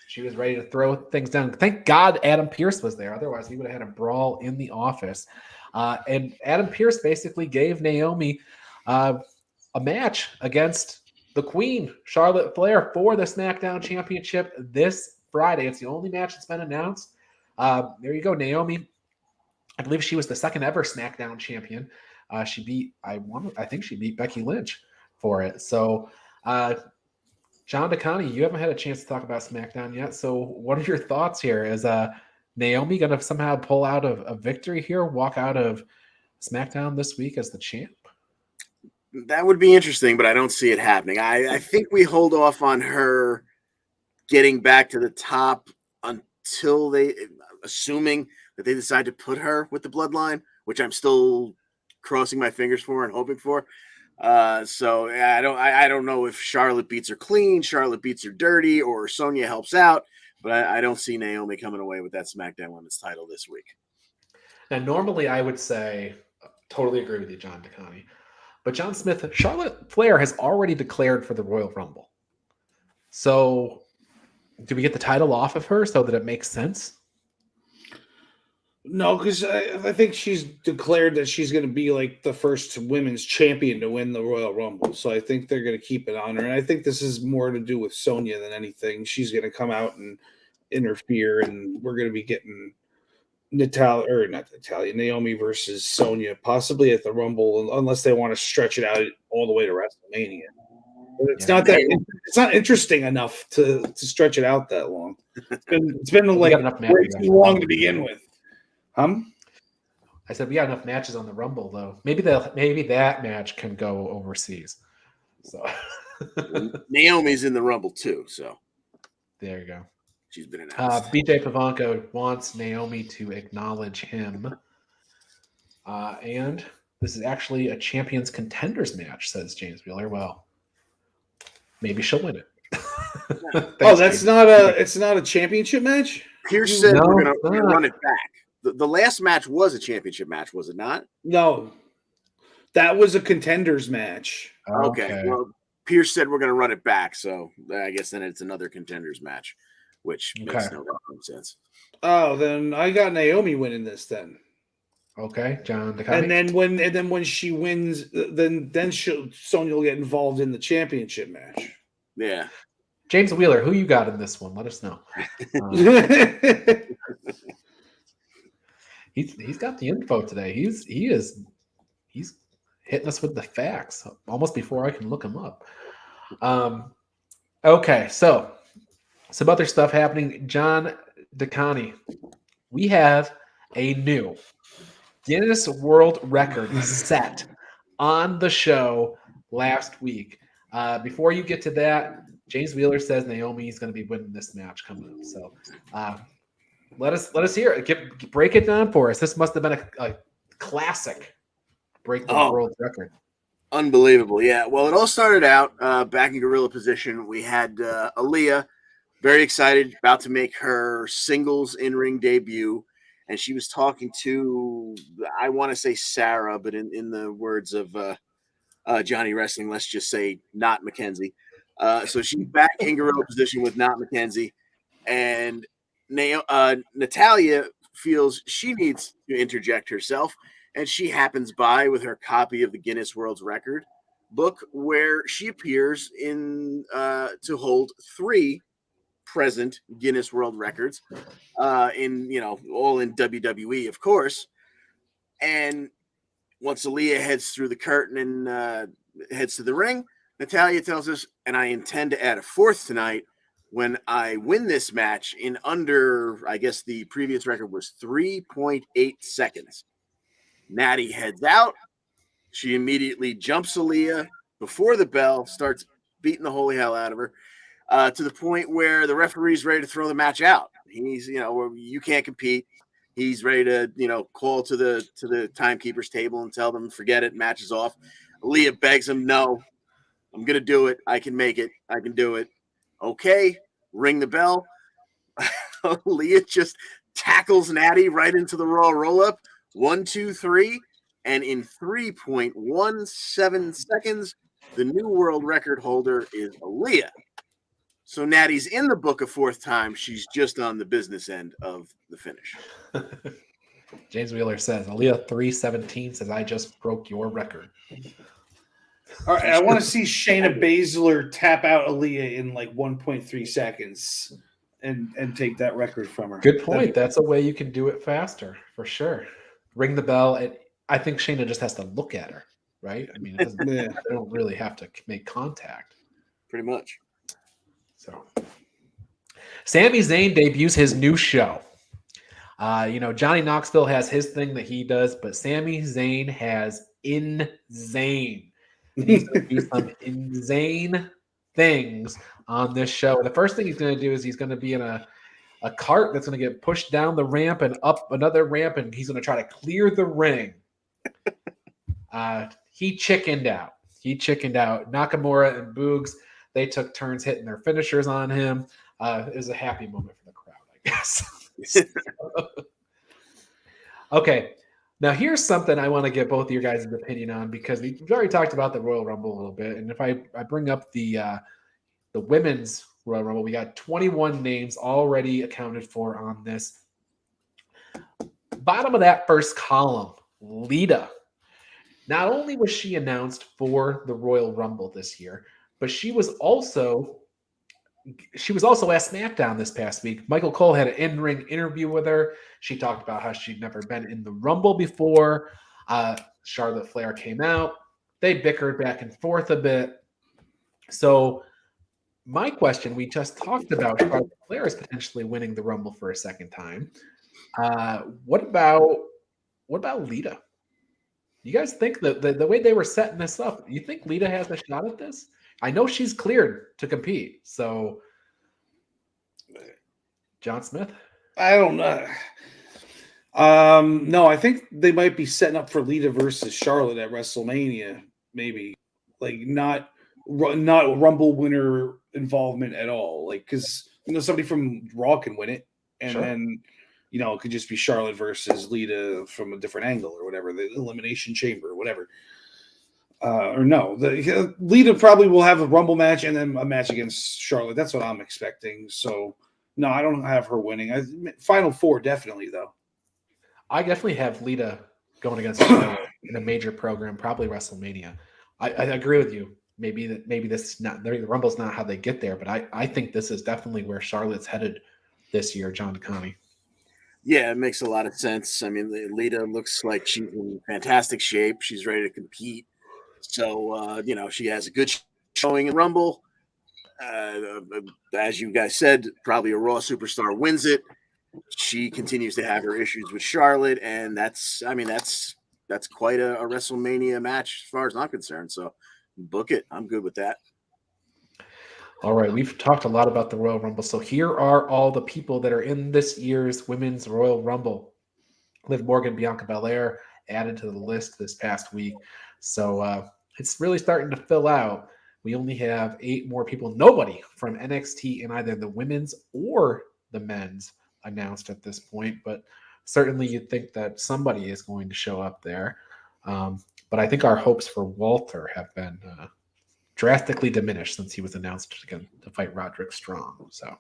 She was ready to throw things down. Thank God Adam Pearce was there. Otherwise, we would have had a brawl in the office. And Adam Pearce basically gave Naomi a match against the Queen, Charlotte Flair, for the SmackDown Championship this Friday. It's the only match that's been announced. There you go, Naomi. I believe she was the second ever SmackDown champion. She beat Becky Lynch for it. So, John DeConnie, you haven't had a chance to talk about SmackDown yet. So what are your thoughts here? Is Naomi going to somehow pull out a victory here, walk out of SmackDown this week as the champ? That would be interesting, but I don't see it happening. I think we hold off on her getting back to the top until assuming that they decide to put her with the bloodline, which I'm still crossing my fingers for and hoping for. So I don't know if Charlotte beats her clean, Charlotte beats her dirty, or Sonya helps out, but I don't see Naomi coming away with that SmackDown Women's title this week. Now, normally I would say, totally agree with you, John DeConnie. But John Smith, Charlotte Flair has already declared for the Royal Rumble. So do we get the title off of her so that it makes sense? No, because I think she's declared that she's going to be like the first women's champion to win the Royal Rumble. So I think they're going to keep it on her. And I think this is more to do with Sonya than anything. She's going to come out and interfere, and we're going to be getting Naomi versus Sonya, possibly at the Rumble, unless they want to stretch it out all the way to WrestleMania. But it's not interesting enough to stretch it out that long. It's been like way too long to begin with. I said we got enough matches on the Rumble though. Maybe that match can go overseas. So Naomi's in the Rumble too, so there you go. She's been announced. BJ Pavanko wants Naomi to acknowledge him. And this is actually a Champions Contenders match, says James Wheeler. Well, maybe she'll win it. It's not a championship match? Pierce said we're gonna run it back. The last match was a championship match, was it not? No. That was a contenders match. Okay. Well, Pierce said we're gonna run it back, so I guess then it's another contenders match. Which makes no sense. Oh, then I got Naomi winning this then. Okay, John. And then when she wins, then Sonya will get involved in the championship match. Yeah. James Wheeler, who you got in this one? Let us know. He's got the info today. He's hitting us with the facts almost before I can look him up. Okay, so some other stuff happening. John DeConnie, we have a new Guinness World Record set on the show last week. Before you get to that, James Wheeler says Naomi is going to be winning this match coming up. So let us hear it. Break it down for us. This must have been a classic break the world record. Unbelievable. Yeah. Well, it all started out back in gorilla position. We had Aaliyah, very excited, about to make her singles in-ring debut. And she was talking to, I want to say Sarah, but in the words of Johnny Wrestling, let's just say not Mackenzie. So she's back in gorilla position with not Mackenzie. And Natalia feels she needs to interject herself. And she happens by with her copy of the Guinness World Record book, where she appears in to hold 3 present Guinness World Records, all in WWE, of course. And once Aaliyah heads through the curtain and heads to the ring, Natalia tells us, and I intend to add a 4th tonight when I win this match in under, I guess the previous record was 3.8 seconds. Natty heads out. She immediately jumps Aaliyah before the bell, starts beating the holy hell out of her, to the point where the referee's ready to throw the match out. He's, you can't compete. He's ready to, call to the timekeeper's table and tell them, forget it, match is off. Aaliyah begs him, no, I'm going to do it. I can make it. I can do it. Okay, ring the bell. Aaliyah just tackles Natty right into the Raw roll-up. 1, 2, 3. And in 3.17 seconds, the new world record holder is Aaliyah. So Natty's in the book a 4th time. She's just on the business end of the finish. James Wheeler says, Aaliyah 3:17 says, I just broke your record. All right, I want to see Shayna Baszler tap out Aaliyah in like 1.3 seconds and take that record from her. Good point. That's a way you can do it faster, for sure. Ring the bell. And I think Shayna just has to look at her, right? I mean, they don't really have to make contact. Pretty much. So, Sami Zayn debuts his new show. Johnny Knoxville has his thing that he does, but Sami Zayn has Insane. He's going to do some insane things on this show. The first thing he's going to do is he's going to be in a a cart that's going to get pushed down the ramp and up another ramp, and he's going to try to clear the ring. He chickened out. Nakamura and Boogs, they took turns hitting their finishers on him. It was a happy moment for the crowd, I guess. Okay. Now, here's something I want to get both of your guys' opinion on, because we've already talked about the Royal Rumble a little bit. And if I bring up the women's Royal Rumble, we got 21 names already accounted for on this. Bottom of that first column, Lita. Not only was she announced for the Royal Rumble this year, but she was also at SmackDown this past week. Michael Cole had an in-ring interview with her. She talked about how she'd never been in the Rumble before. Charlotte Flair came out. They bickered back and forth a bit. So my question, we just talked about Charlotte Flair is potentially winning the Rumble for a second time. What about Lita? You guys think that the way they were setting this up, you think Lita has a shot at this? I know she's cleared to compete. So, John Smith? I don't know. No, I think they might be setting up for Lita versus Charlotte at WrestleMania, maybe. Like, not Rumble winner involvement at all. Like, because somebody from Raw can win it, and then it could just be Charlotte versus Lita from a different angle or whatever, the Elimination Chamber or whatever. Or no, Lita probably will have a Rumble match and then a match against Charlotte. That's what I'm expecting. So, no, I don't have her winning. Final four, definitely, though. I definitely have Lita going against Charlotte in a major program, probably WrestleMania. I agree with you. Maybe this is not the Rumble's not how they get there, but I think this is definitely where Charlotte's headed this year, John DeConnie. Yeah, it makes a lot of sense. I mean, Lita looks like she's in fantastic shape. She's ready to compete. So, she has a good showing in Rumble. As you guys said, probably a Raw superstar wins it. She continues to have her issues with Charlotte, and that's quite a WrestleMania match as far as I'm concerned. So, book it. I'm good with that. All right, we've talked a lot about the Royal Rumble. So here are all the people that are in this year's Women's Royal Rumble. Liv Morgan, Bianca Belair added to the list this past week. So it's really starting to fill out. We only have 8 more people. Nobody from NXT in either the women's or the men's announced at this point, but certainly you'd think that somebody is going to show up there. But I think our hopes for Walter have been drastically diminished since he was announced to fight Roderick Strong. So,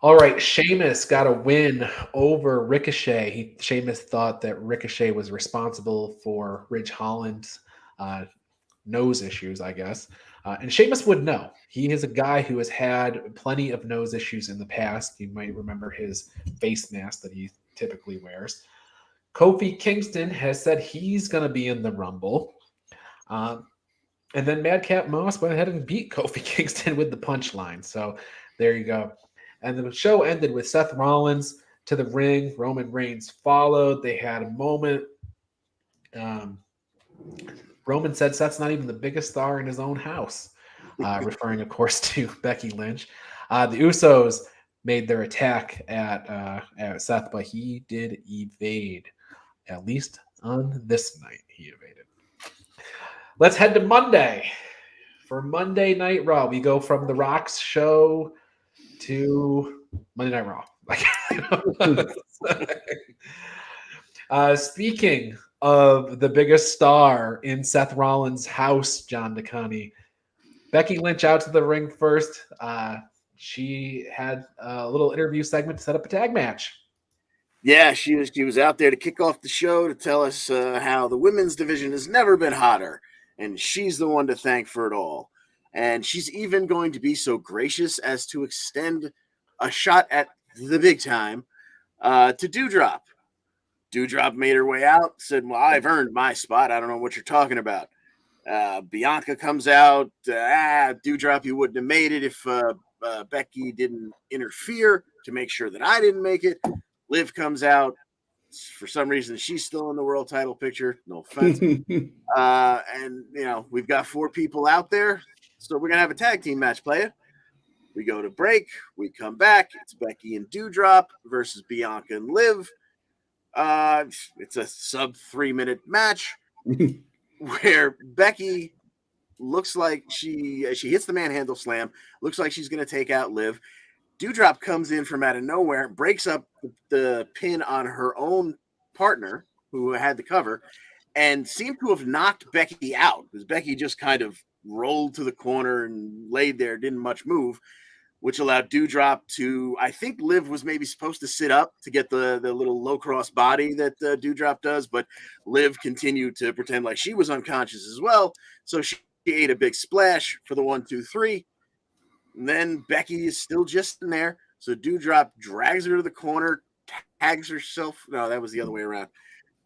all right, Sheamus got a win over Ricochet. Sheamus thought that Ricochet was responsible for Ridge Holland's nose issues, I guess. And Sheamus would know. He is a guy who has had plenty of nose issues in the past. You might remember his face mask that he typically wears. Kofi Kingston has said he's going to be in the Rumble. And then Madcap Moss went ahead and beat Kofi Kingston with the punchline. So there you go. And the show ended with Seth Rollins to the ring. Roman Reigns followed. They had a moment. Roman said Seth's not even the biggest star in his own house, referring, of course, to Becky Lynch. The Usos made their attack at Seth, but he did evade. At least on this night, he evaded. Let's head to Monday. For Monday Night Raw, we go from The Rock's show to Monday Night Raw. Speaking of the biggest star in Seth Rollins' house, John DeConnie, Becky Lynch out to the ring first. She had a little interview segment to set up a tag match. Yeah, she was out there to kick off the show to tell us how the women's division has never been hotter. And she's the one to thank for it all. And she's even going to be so gracious as to extend a shot at the big time to Doudrop. Doudrop made her way out, said, well, I've earned my spot. I don't know what you're talking about. Bianca comes out. Doudrop, you wouldn't have made it if Becky didn't interfere to make sure that I didn't make it. Liv comes out. For some reason, she's still in the world title picture. No offense. And, we've got 4 people out there. So we're going to have a tag team match, player. We go to break. We come back. It's Becky and Doudrop versus Bianca and Liv. It's a sub 3-minute match where Becky looks like she hits the manhandle slam. Looks like she's going to take out Liv. Doudrop comes in from out of nowhere, breaks up the pin on her own partner who had the cover, and seemed to have knocked Becky out because Becky just kind of rolled to the corner and laid there, didn't much move, which allowed Doudrop to, I think Liv was maybe supposed to sit up to get the little low cross body that Doudrop does, but Liv continued to pretend like she was unconscious as well. So she ate a big splash for the 1, 2, 3. And then Becky is still just in there. So Doudrop drags her to the corner, tags herself. No, that was the other way around.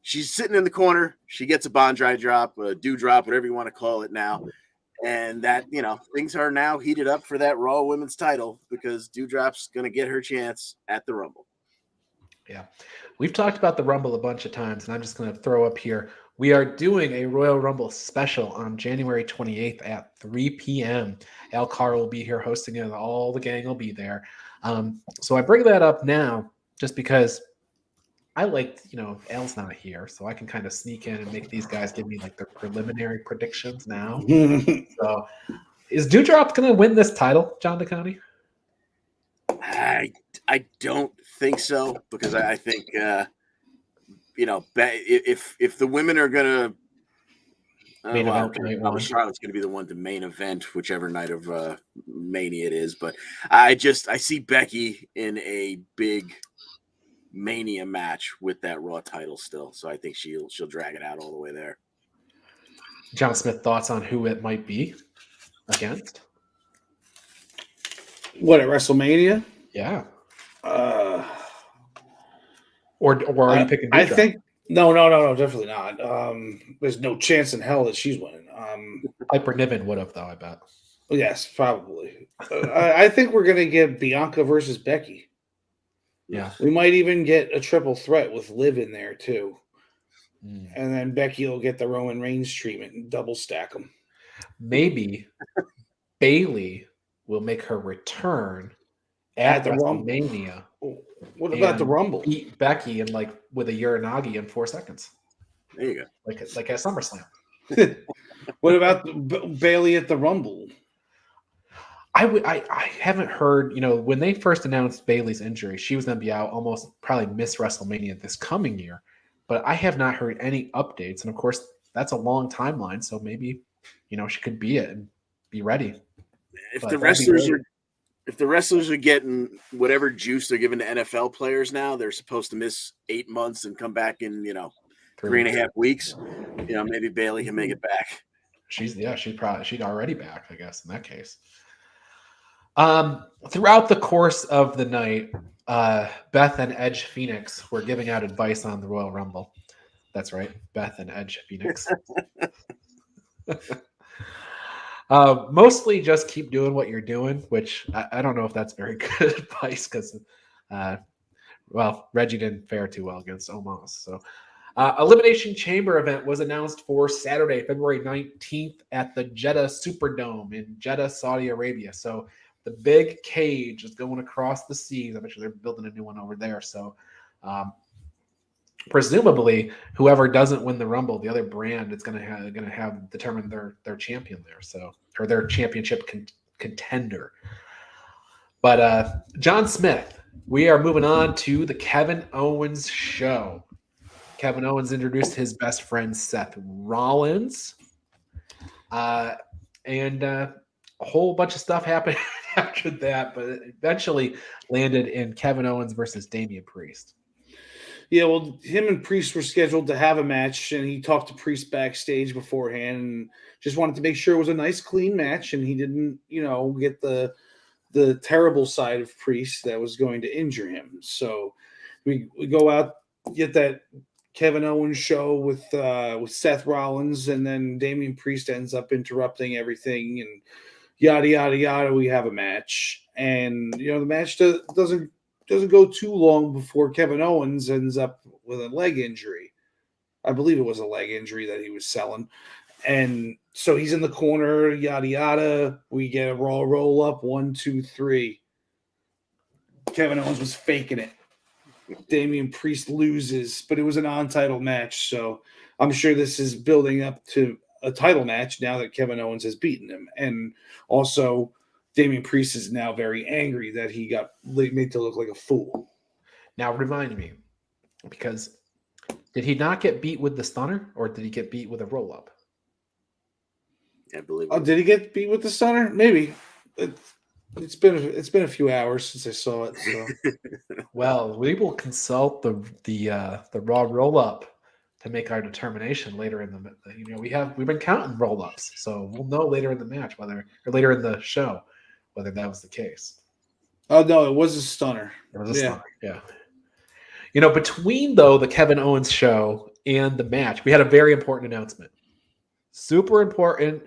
She's sitting in the corner. She gets a Bondrai drop, a Doudrop, whatever you want to call it now. And that, things are now heated up for that Raw Women's title because Doudrop's going to get her chance at the Rumble. Yeah. We've talked about the Rumble a bunch of times, and I'm just going to throw up here. We are doing a Royal Rumble special on January 28th at 3 p.m. Karl will be here hosting it. All the gang will be there. So I bring that up now just because I like, Al's not here, so I can kind of sneak in and make these guys give me like their preliminary predictions now. So is Doudrop going to win this title, John DeConnie? I don't think so because I think if the women are gonna probably Charlotte's gonna be the one to main event whichever night of Mania it is, but I see Becky in a big Mania match with that Raw title still, so I think she'll drag it out all the way there. John Smith, thoughts on who it might be against? What, at WrestleMania? Yeah. Or are you picking Doudrop? I think no, definitely not. There's no chance in hell that she's winning. Piper Niven would have, though, I bet. Yes, probably. I think we're gonna get Bianca versus Becky. Yeah. We might even get a triple threat with Liv in there too. And then Becky will get the Roman Reigns treatment and double stack them. Maybe Bayley will make her return at the WrestleMania. What about the Rumble? Beat Becky with a Uranagi in 4 seconds. There you go. Like at SummerSlam. What about Bayley at the Rumble? I haven't heard, when they first announced Bayley's injury, she was going to be out, almost probably miss WrestleMania this coming year. But I have not heard any updates. And of course, that's a long timeline. So maybe, she could be it and be ready. If the wrestlers are getting whatever juice they're giving to NFL players now, they're supposed to miss 8 months and come back in, 3.5 weeks. Maybe Bayley can make it back. She'd already back, I guess, in that case. Throughout the course of the night, Beth and Edge Phoenix were giving out advice on the Royal Rumble. That's right, Beth and Edge Phoenix. Mostly just keep doing what you're doing, which I don't know if that's very good advice because, Reggie didn't fare too well against Omos. So, Elimination Chamber event was announced for Saturday, February 19th at the Jeddah Superdome in Jeddah, Saudi Arabia. So the big cage is going across the seas. I bet you they're building a new one over there. So presumably, whoever doesn't win the Rumble, the other brand is going to have determined their champion there. So, or their championship contender. But John Smith, we are moving on to the Kevin Owens show. Kevin Owens introduced his best friend Seth Rollins, and a whole bunch of stuff happened after that, but it eventually landed in Kevin Owens versus Damian Priest. Yeah, well, him and Priest were scheduled to have a match, and he talked to Priest backstage beforehand and just wanted to make sure it was a nice, clean match, and he didn't, get the terrible side of Priest that was going to injure him. So we go out, get that Kevin Owens show with Seth Rollins, and then Damian Priest ends up interrupting everything, and yada, yada, yada. We have a match, and, the match doesn't go too long before Kevin Owens ends up with a leg injury. I believe it was a leg injury that he was selling. And So he's in the corner, yada yada. We get a Raw roll up, 1, 2, 3. Kevin Owens was faking it. Damian Priest loses, but it was a non-title match, so I'm sure this is building up to a title match now that Kevin Owens has beaten him. And also, Damian Priest is now very angry that he got made to look like a fool. Now remind me, because did he not get beat with the stunner, or did he get beat with a roll-up? I believe. Oh, did he get beat with the stunner? Maybe. It's been a few hours since I saw it. So. Well, we will consult the Raw roll-up to make our determination later in the. We've been counting roll-ups, so we'll know later in the match later in the show whether that was the case. Oh no, it was a stunner. It was a stunner. Yeah. Between the Kevin Owens show and the match, we had a very important announcement. Super important.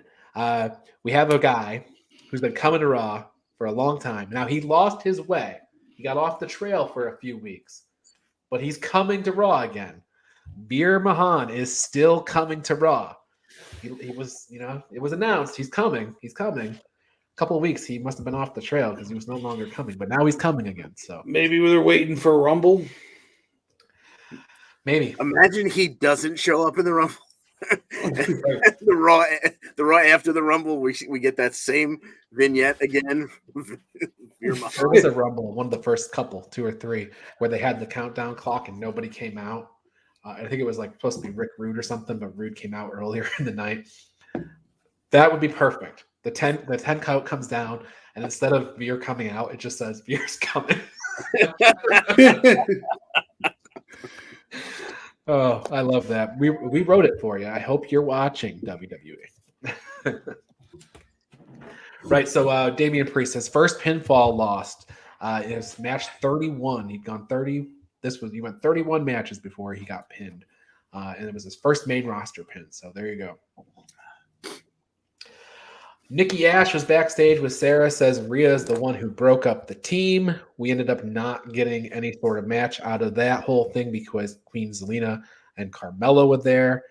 We have a guy who's been coming to Raw for a long time. Now, he lost his way. He got off the trail for a few weeks, but he's coming to Raw again. Veer Mahan is still coming to Raw. He was, it was announced he's coming. He's coming. A couple of weeks, he must have been off the trail because he was no longer coming, but now he's coming again. So maybe they're waiting for a Rumble. Maybe. Imagine he doesn't show up in the Rumble. the Raw after the Rumble, we get that same vignette again. There was a Rumble, one of the first couple, 2 or 3, where they had the countdown clock and nobody came out. I think it was supposed to be Rick Rude or something, but Rude came out earlier in the night. That would be perfect. The 10 count comes down, and instead of Veer coming out, it just says Veer's coming. Oh, I love that. We wrote it for you. I hope you're watching WWE. Right, so Damian Priest, his first pinfall lost. His match 31. He'd gone 30. He went 31 matches before he got pinned. And it was his first main roster pin. So there you go. Nikki Ash was backstage with Sarah, says Rhea is the one who broke up the team. We ended up not getting any sort of match out of that whole thing because Queen Zelina and Carmella were there.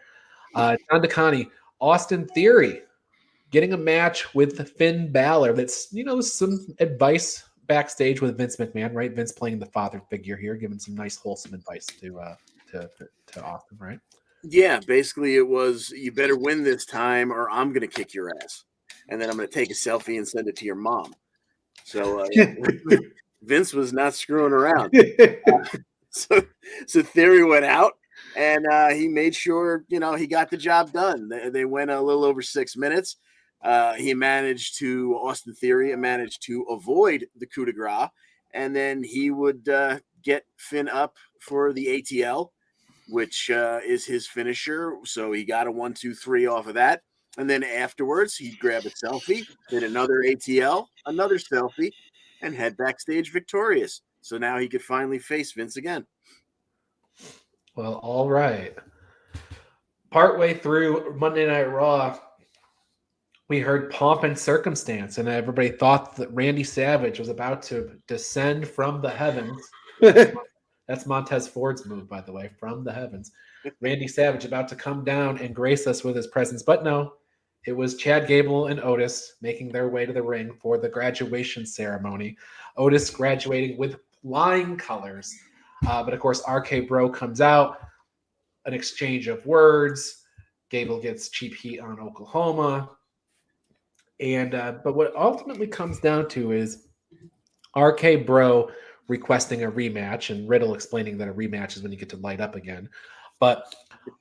John DeConnie, Austin Theory, getting a match with Finn Balor. That's, some advice backstage with Vince McMahon, right? Vince playing the father figure here, giving some nice wholesome advice to Austin, right? Yeah, basically it was, you better win this time or I'm going to kick your ass. And then I'm going to take a selfie and send it to your mom. So Vince was not screwing around. So Theory went out, and he made sure, he got the job done. They went a little over 6 minutes. Austin Theory managed to avoid the coup de grace, and then he would get Finn up for the ATL, which is his finisher. So he got a 1, 2, 3 off of that. And then afterwards, he'd grab a selfie, then another ATL, another selfie, and head backstage victorious. So now he could finally face Vince again. Well, all right. Partway through Monday Night Raw, we heard Pomp and Circumstance, and everybody thought that Randy Savage was about to descend from the heavens. That's Montez Ford's move, by the way, from the heavens. Randy Savage about to come down and grace us with his presence, but no. It was Chad Gable and Otis making their way to the ring for the graduation ceremony. Otis graduating with flying colors. But, of course, RK Bro comes out, an exchange of words. Gable gets cheap heat on Oklahoma. And but what ultimately comes down to is RK Bro requesting a rematch and Riddle explaining that a rematch is when you get to light up again. But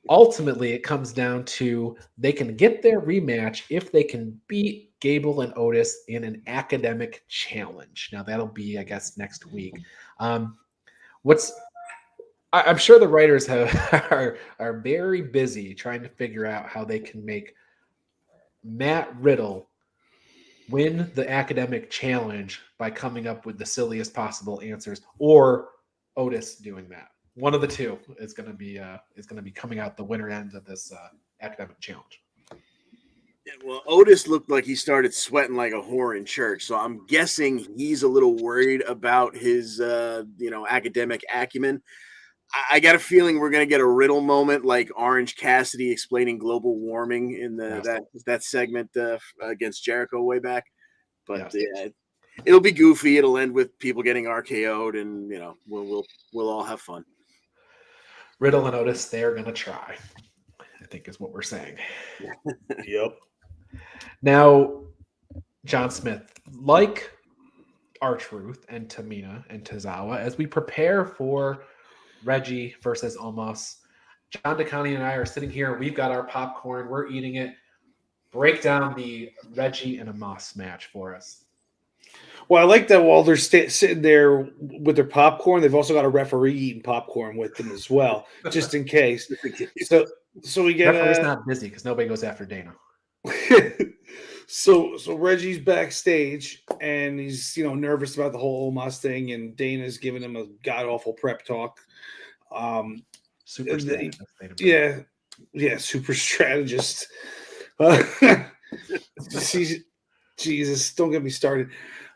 ultimately, it comes down to they can get their rematch if they can beat Gable and Otis in an academic challenge. Now, that'll be, I guess, next week. I'm sure the writers are very busy trying to figure out how they can make Matt Riddle win the academic challenge by coming up with the silliest possible answers, or Otis doing that. One of the two is going to be coming out the winner end of this academic challenge. Yeah, well, Otis looked like he started sweating like a whore in church, so I'm guessing he's a little worried about his academic acumen. I got a feeling we're going to get a Riddle moment like Orange Cassidy explaining global warming in that segment against Jericho way back. But yeah, it'll be goofy. It'll end with people getting RKO'd, and we'll all have fun. Riddle and Otis, they're going to try, I think is what we're saying. Yep. Now, John Smith, like R-Truth and Tamina and Tozawa, as we prepare for Reggie versus Omos, John DeConnie and I are sitting here. We've got our popcorn. We're eating it. Break down the Reggie and Omos match for us. Well, I like that while they're sitting there with their popcorn, they've also got a referee eating popcorn with them as well, just in case. So we get referee's not busy because nobody goes after Dana. So Reggie's backstage and he's nervous about the whole Omos thing, and Dana's giving him a god awful prep talk. Super strategist. Super strategist. Jesus, don't get me started.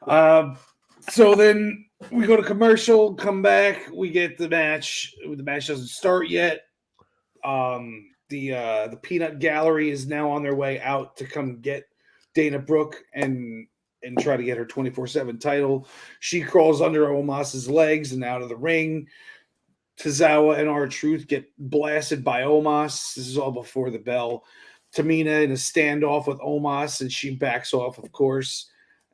So then we go to commercial, come back, we get the match. The match doesn't start yet. The Peanut Gallery is now on their way out to come get Dana Brooke and try to get her 24/7 title. She crawls under Omos's legs and out of the ring. Tozawa and R-Truth get blasted by Omos. This is all before the bell. Tamina in a standoff with Omos, and she backs off, of course.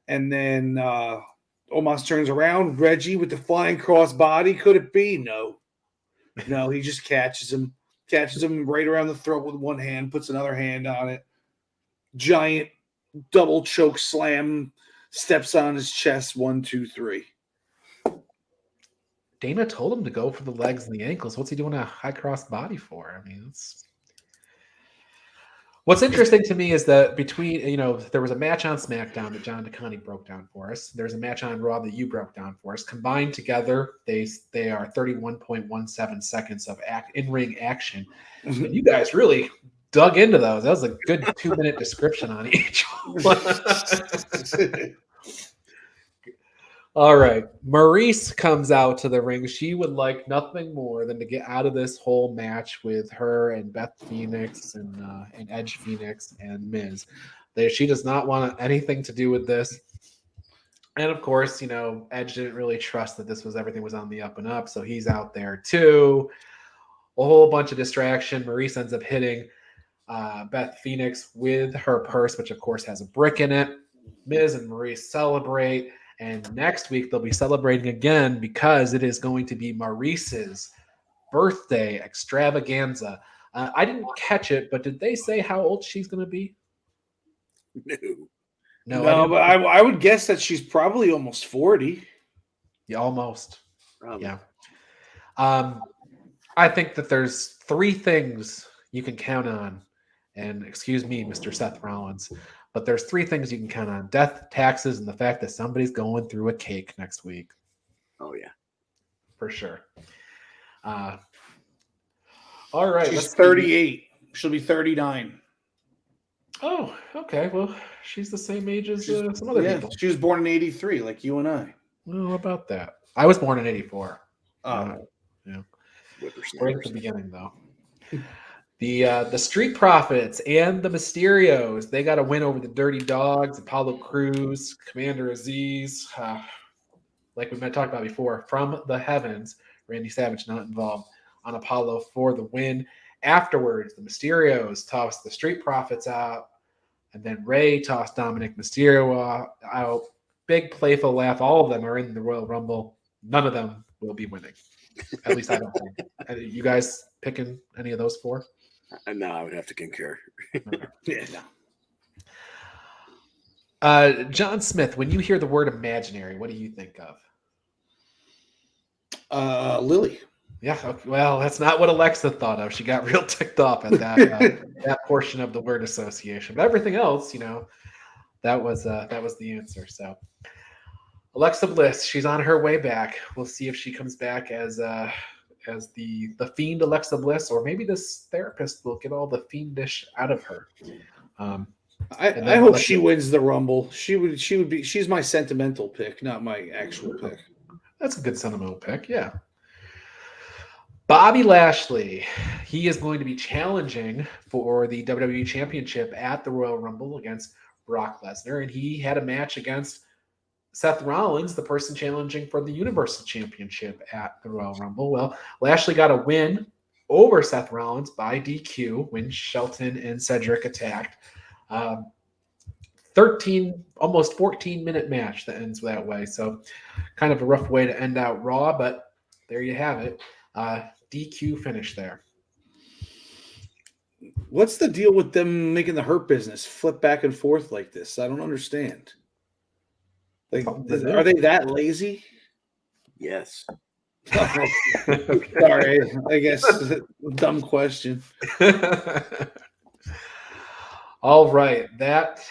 And then Omos turns around. Reggie with the flying cross body. Could it be? No, he just catches him right around the throat with one hand, puts another hand on it. Giant double choke slam, steps on his chest. 1, 2, 3. Dana told him to go for the legs and the ankles. What's he doing a high cross body for? I mean, what's interesting to me is that between, there was a match on SmackDown that John DeConnie broke down for us. There's a match on Raw that you broke down for us. Combined together, they are 31.17 seconds of in-ring action. Mm-hmm. And you guys really dug into those. That was a good 2-minute description on each one. All right. Maurice comes out to the ring. She would like nothing more than to get out of this whole match with her and Beth Phoenix and Edge Phoenix and Miz. She does not want anything to do with this. And of course, Edge didn't really trust that everything was on the up and up. So he's out there too. A whole bunch of distraction. Maurice ends up hitting Beth Phoenix with her purse, which of course has a brick in it. Miz and Maurice celebrate. And next week, they'll be celebrating again because it is going to be Maurice's birthday extravaganza. I didn't catch it, but did they say how old she's going to be? No, but I would guess that she's probably almost 40. Yeah, almost. Probably. Yeah. I think that there's 3 things you can count on. And excuse me, Mr. Seth Rollins, but there's 3 things you can count on: death, taxes, and the fact that somebody's going through a cake next week. Oh, yeah. For sure. All right. She's 38. She'll be 39. Oh, okay. Well, she's the same age as some other people. She was born in 83, like you and I. Well, how about that? I was born in 84. Oh. Yeah. Right at the beginning, though. The Street Profits and the Mysterios, they got a win over the Dirty Dogs, Apollo Crews, Commander Aziz. Like we talked about before, from the heavens, Randy Savage not involved, on Apollo for the win. Afterwards, the Mysterios tossed the Street Profits out, and then Ray tossed Dominic Mysterio out. Big playful laugh. All of them are in the Royal Rumble. None of them will be winning. At least I don't think. You guys picking any of those 4? No, I would have to concur. Yeah, no. John Smith, when you hear the word imaginary, what do you think of? Lily. Yeah, okay. Well, that's not what Alexa thought of. She got real ticked off at that that portion of the word association. But everything else, that was the answer. So Alexa Bliss, she's on her way back. We'll see if she comes back as the fiend Alexa Bliss, or maybe this therapist will get all the fiendish out of her. I hope she wins the Rumble. She's my sentimental pick, not my actual pick. That's a good sentimental pick, yeah. Bobby Lashley, he is going to be challenging for the WWE Championship at the Royal Rumble against Brock Lesnar, and he had a match against Seth Rollins, the person challenging for the Universal Championship at the Royal Rumble. Well, Lashley got a win over Seth Rollins by DQ when Shelton and Cedric attacked. almost 14-minute match that ends that way. So kind of a rough way to end out Raw, but there you have it. DQ finish there. What's the deal with them making the Hurt Business flip back and forth like this? I don't understand. Like, are they that lazy? Yes. Sorry, I guess dumb question. All right, that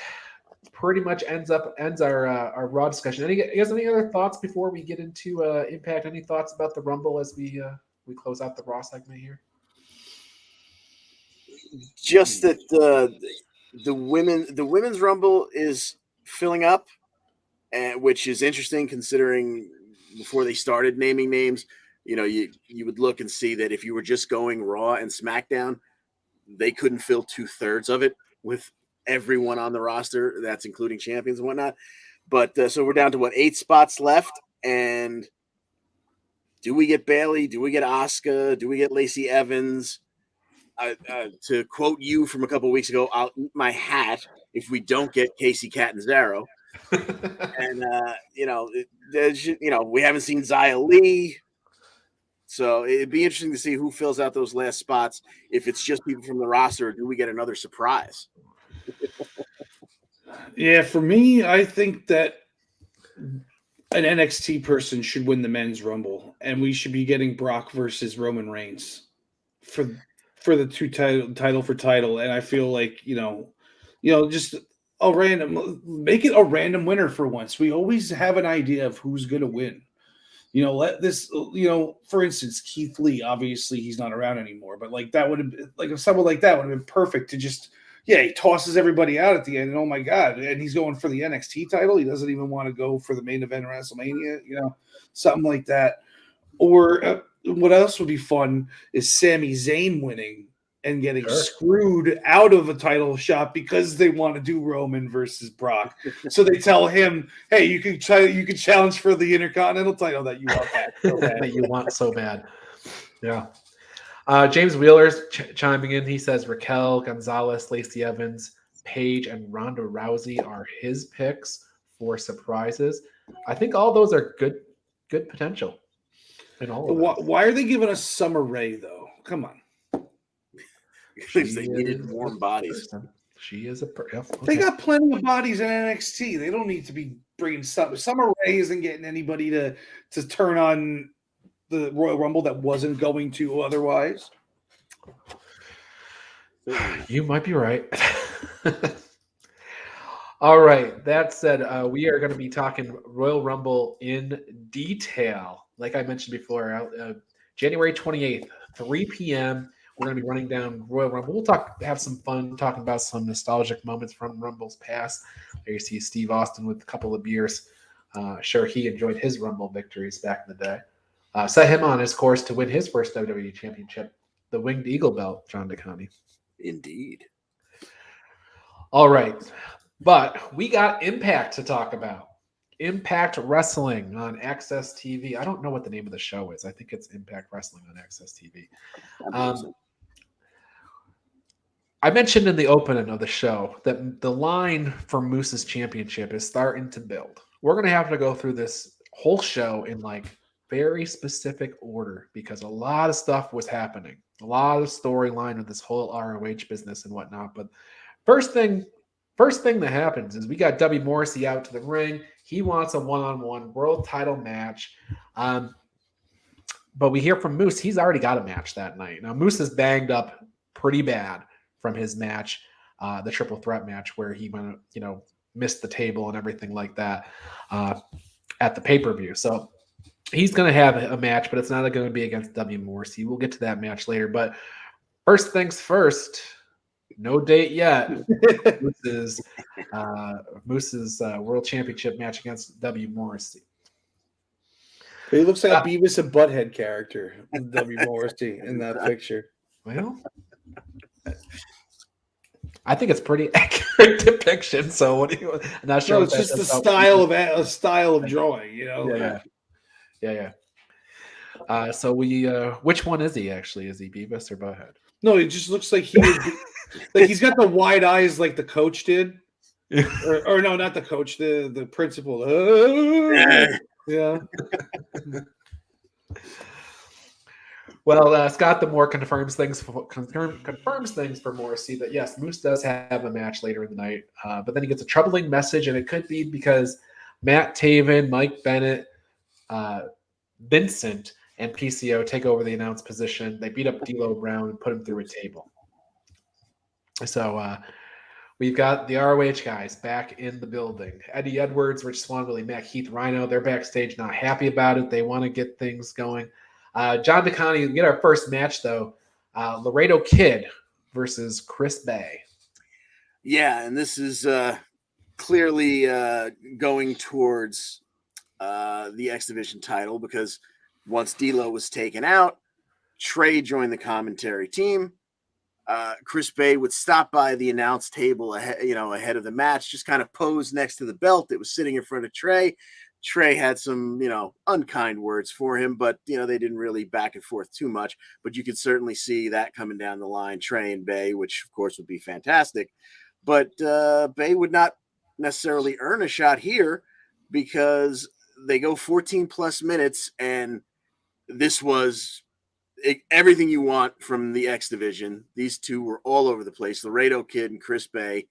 pretty much ends our Raw discussion. You guys any other thoughts before we get into Impact? Any thoughts about the Rumble as we close out the Raw segment here? Just that the women's Rumble is filling up, which is interesting considering before they started naming names, you would look and see that if you were just going Raw and SmackDown, they couldn't fill 2/3 of it with everyone on the roster. That's including champions and whatnot. But so we're down to 8 spots left. And do we get Bayley? Do we get Asuka? Do we get Lacey Evans? To quote you from a couple of weeks ago, I'll eat my hat if we don't get Casey Catanzaro. And we haven't seen Xia Li, so it'd be interesting to see who fills out those last spots. If it's just people from the roster, or do we get another surprise? Yeah, for me, I think that an NXT person should win the men's Rumble, and we should be getting Brock versus Roman Reigns for the two title for title. And I feel like just make it a random winner for once. We always have an idea of who's going to win. Let this, for instance, Keith Lee, obviously he's not around anymore, but that would have been, if someone like that would have been perfect to just, he tosses everybody out at the end and oh my God, and he's going for the NXT title. He doesn't even want to go for the main event of WrestleMania, something like that. Or what else would be fun is Sami Zayn winning and getting screwed out of a title shot because they want to do Roman versus Brock. So they tell him, "Hey, you can challenge for the Intercontinental title that you want back so bad." That you want so bad. Yeah. James Wheeler's chiming in. He says Raquel, Gonzalez, Lacey Evans, Paige, and Ronda Rousey are his picks for surprises. I think all those are good potential. In all of why are they giving us Summer Rae though? Come on. Because they needed warm bodies. She is okay. They got plenty of bodies in NXT. They don't need to be bringing Summer Rae isn't getting anybody to turn on the Royal Rumble that wasn't going to otherwise. You might be right. All right. That said, we are going to be talking Royal Rumble in detail. Like I mentioned before, January 28th, 3 p.m., we're going to be running down Royal Rumble. We'll have some fun talking about some nostalgic moments from Rumble's past. There you see Steve Austin with a couple of beers. Sure, he enjoyed his Rumble victories back in the day. Set him on his course to win his first WWE Championship, the Winged Eagle belt, John DeConnie. Indeed. All right. But we got Impact to talk about. Impact Wrestling on Access TV. I don't know what the name of the show is. I think it's Impact Wrestling on Access TV. I mentioned in the opening of the show that the line for Moose's championship is starting to build. We're going to have to go through this whole show in very specific order because a lot of stuff was happening. A lot of storyline of this whole ROH business and whatnot. But first thing that happens is we got W. Morrissey out to the ring. He wants a one-on-one world title match. But we hear from Moose, he's already got a match that night. Now, Moose is banged up pretty bad from his match, the triple threat match where he went, missed the table and everything like that at the pay-per-view. So he's going to have a match, but it's not going to be against W. Morrissey. We'll get to that match later. But first things first, no date yet. Moose's World Championship match against W. Morrissey. He looks like a Beavis and Butthead character, W. Morrissey, in that picture. Well, I think it's pretty accurate depiction. So what do you? I'm not sure. No, it's just the style of drawing, you know. Yeah. So which one is he actually? Is he Beavis or Butthead? No, it just looks like he would be, like he's got the wide eyes like the coach did, or no, not the coach, the principal. Yeah. Well, Scott D'Amore confirms things for Morrissey that yes, Moose does have a match later in the night, but then he gets a troubling message, and it could be because Matt Taven, Mike Bennett, Vincent, and PCO take over the announced position. They beat up D'Lo Brown and put him through a table. So we've got the ROH guys back in the building. Eddie Edwards, Rich Swanville, Matt Heath, Rhino. They're backstage, not happy about it. They want to get things going. John DeConnie, we get our first match, though. Laredo Kid versus Chris Bay. Yeah, and this is clearly going towards the X Division title because once D'Lo was taken out, Trey joined the commentary team. Chris Bay would stop by the announce table ahead of the match, just kind of pose next to the belt. It was sitting in front of Trey. Trey had some, unkind words for him, but, they didn't really back and forth too much. But you could certainly see that coming down the line, Trey and Bay, which, of course, would be fantastic. But Bay would not necessarily earn a shot here because they go 14-plus minutes, and this was everything you want from the X Division. These two were all over the place, Laredo Kid and Chris Bay.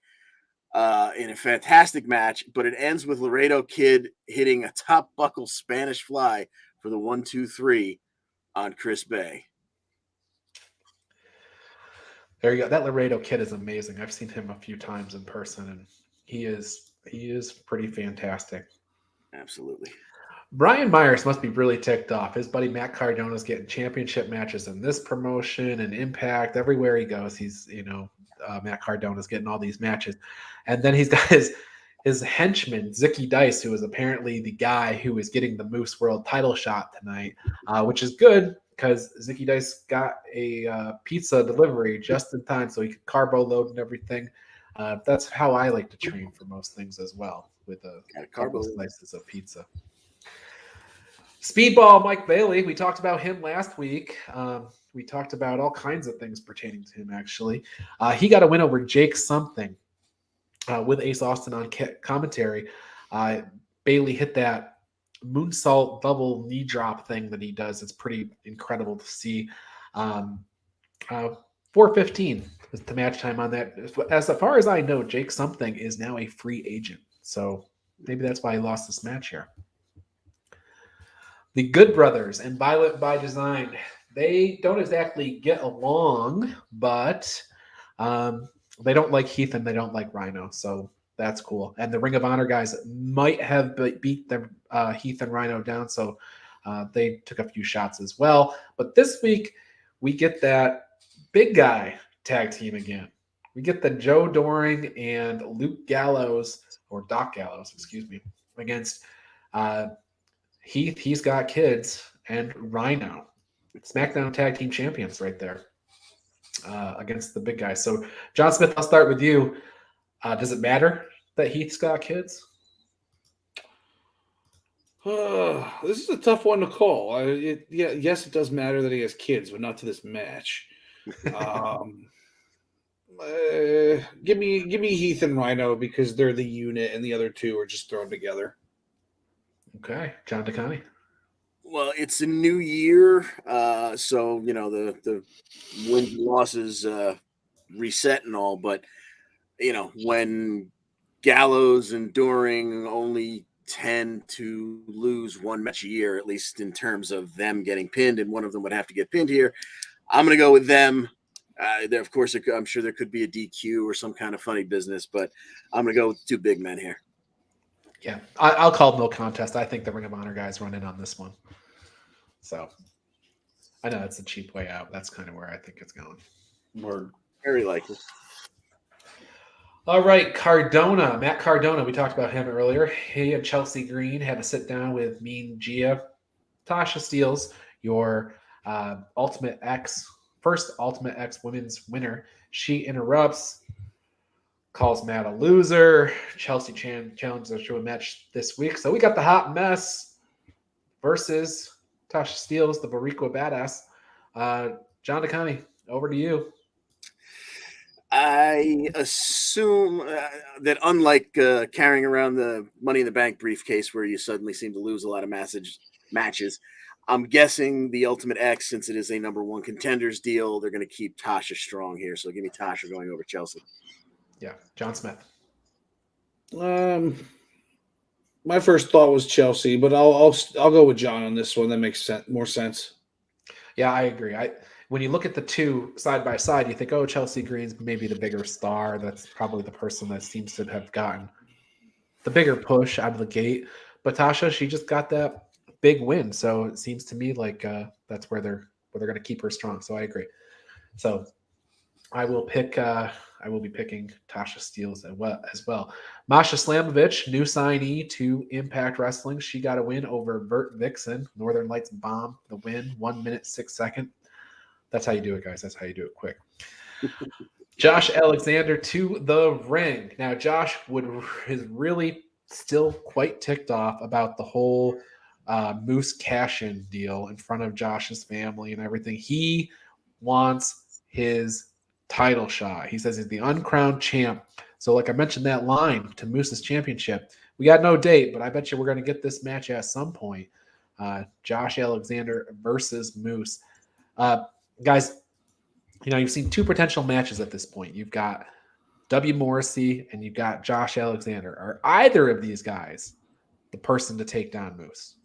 In a fantastic match, but it ends with Laredo Kid hitting a top buckle Spanish fly for the 1-2-3 on Chris Bay. There you go. That Laredo Kid is amazing. I've seen him a few times in person, and he is pretty fantastic. Absolutely. Brian Myers must be really ticked off. His buddy Matt Cardona is getting championship matches in this promotion and Impact. Everywhere he goes, he's, Matt Cardona is getting all these matches. And then he's got his henchman, Zicky Dice, who is apparently the guy who is getting the Moose World title shot tonight, which is good because Zicky Dice got a pizza delivery just in time so he could carbo load and everything. That's how I like to train for most things as well, with a couple slices of pizza. Speedball Mike Bailey, we talked about him last week. We talked about all kinds of things pertaining to him, actually. He got a win over Jake Something with Ace Austin on commentary. Bailey hit that moonsault double knee drop thing that he does. It's pretty incredible to see. 4:15 is the match time on that. As far as I know, Jake Something is now a free agent. So maybe that's why he lost this match here. The Good Brothers and Violent by Design, they don't exactly get along, but they don't like Heath and they don't like Rhino, so that's cool. And the Ring of Honor guys might have beat the Heath and Rhino down, so they took a few shots as well. But this week, we get that big guy tag team again. We get the Joe Doring and Luke Gallows, or Doc Gallows, excuse me, against Heath, He's Got Kids, and Rhino. SmackDown Tag Team Champions right there against the big guys. So, John Smith, I'll start with you. Does it matter that Heath's got kids? This is a tough one to call. Yes, it does matter that he has kids, but not to this match. Give me Heath and Rhino because they're the unit, and the other two are just thrown together. Okay, John DeConnie. Well, it's a new year, so the wins and losses reset and all. But when Gallows and Doring only tend to lose one match a year, at least in terms of them getting pinned, and one of them would have to get pinned here, I'm going to go with them. There, of course, I'm sure there could be a DQ or some kind of funny business, but I'm going to go with two big men here. Yeah, I'll call no contest. I think the Ring of Honor guys run in on this one. So I know it's a cheap way out. That's kind of where I think it's going. Word. Very likely. All right, Cardona. Matt Cardona, we talked about him earlier. He and Chelsea Green had to sit down with Mean Gia, Tasha Steelz, your first Ultimate X Women's winner. She interrupts, calls Matt a loser. Chelsea challenges her to a match this week. So we got the Hot Mess versus Tasha Steelz, the Boricua Badass. John DeConnie, over to you. I assume that unlike carrying around the Money in the Bank briefcase where you suddenly seem to lose a lot of matches, I'm guessing the Ultimate X, since it is a number one contenders deal, they're going to keep Tasha strong here. So give me Tasha going over Chelsea. Yeah, John Smith. My first thought was Chelsea, but I'll go with John on this one. That makes more sense. Yeah, I agree. When you look at the two side by side, you think, oh, Chelsea Green's maybe the bigger star. That's probably the person that seems to have gotten the bigger push out of the gate. But Tasha, she just got that big win, so it seems to me like that's where they're going to keep her strong. So I agree. So I will be picking Tasha Steelz as well. Masha Slamovich, new signee to Impact Wrestling. She got a win over Vert Vixen. Northern Lights Bomb, the win, 1 minute 6 seconds. That's how you do it, guys. That's how you do it quick. Josh Alexander to the ring. Now, Josh is really still quite ticked off about the whole Moose cash-in deal in front of Josh's family and everything. He wants his title shot. He says he's the uncrowned champ. So like I mentioned that line to Moose's championship, we got no date, but I bet you we're going to get this match at some point. Josh Alexander versus Moose. Guys, you've seen two potential matches at this point. You've got W. Morrissey and you've got Josh Alexander. Are either of these guys the person to take down Moose?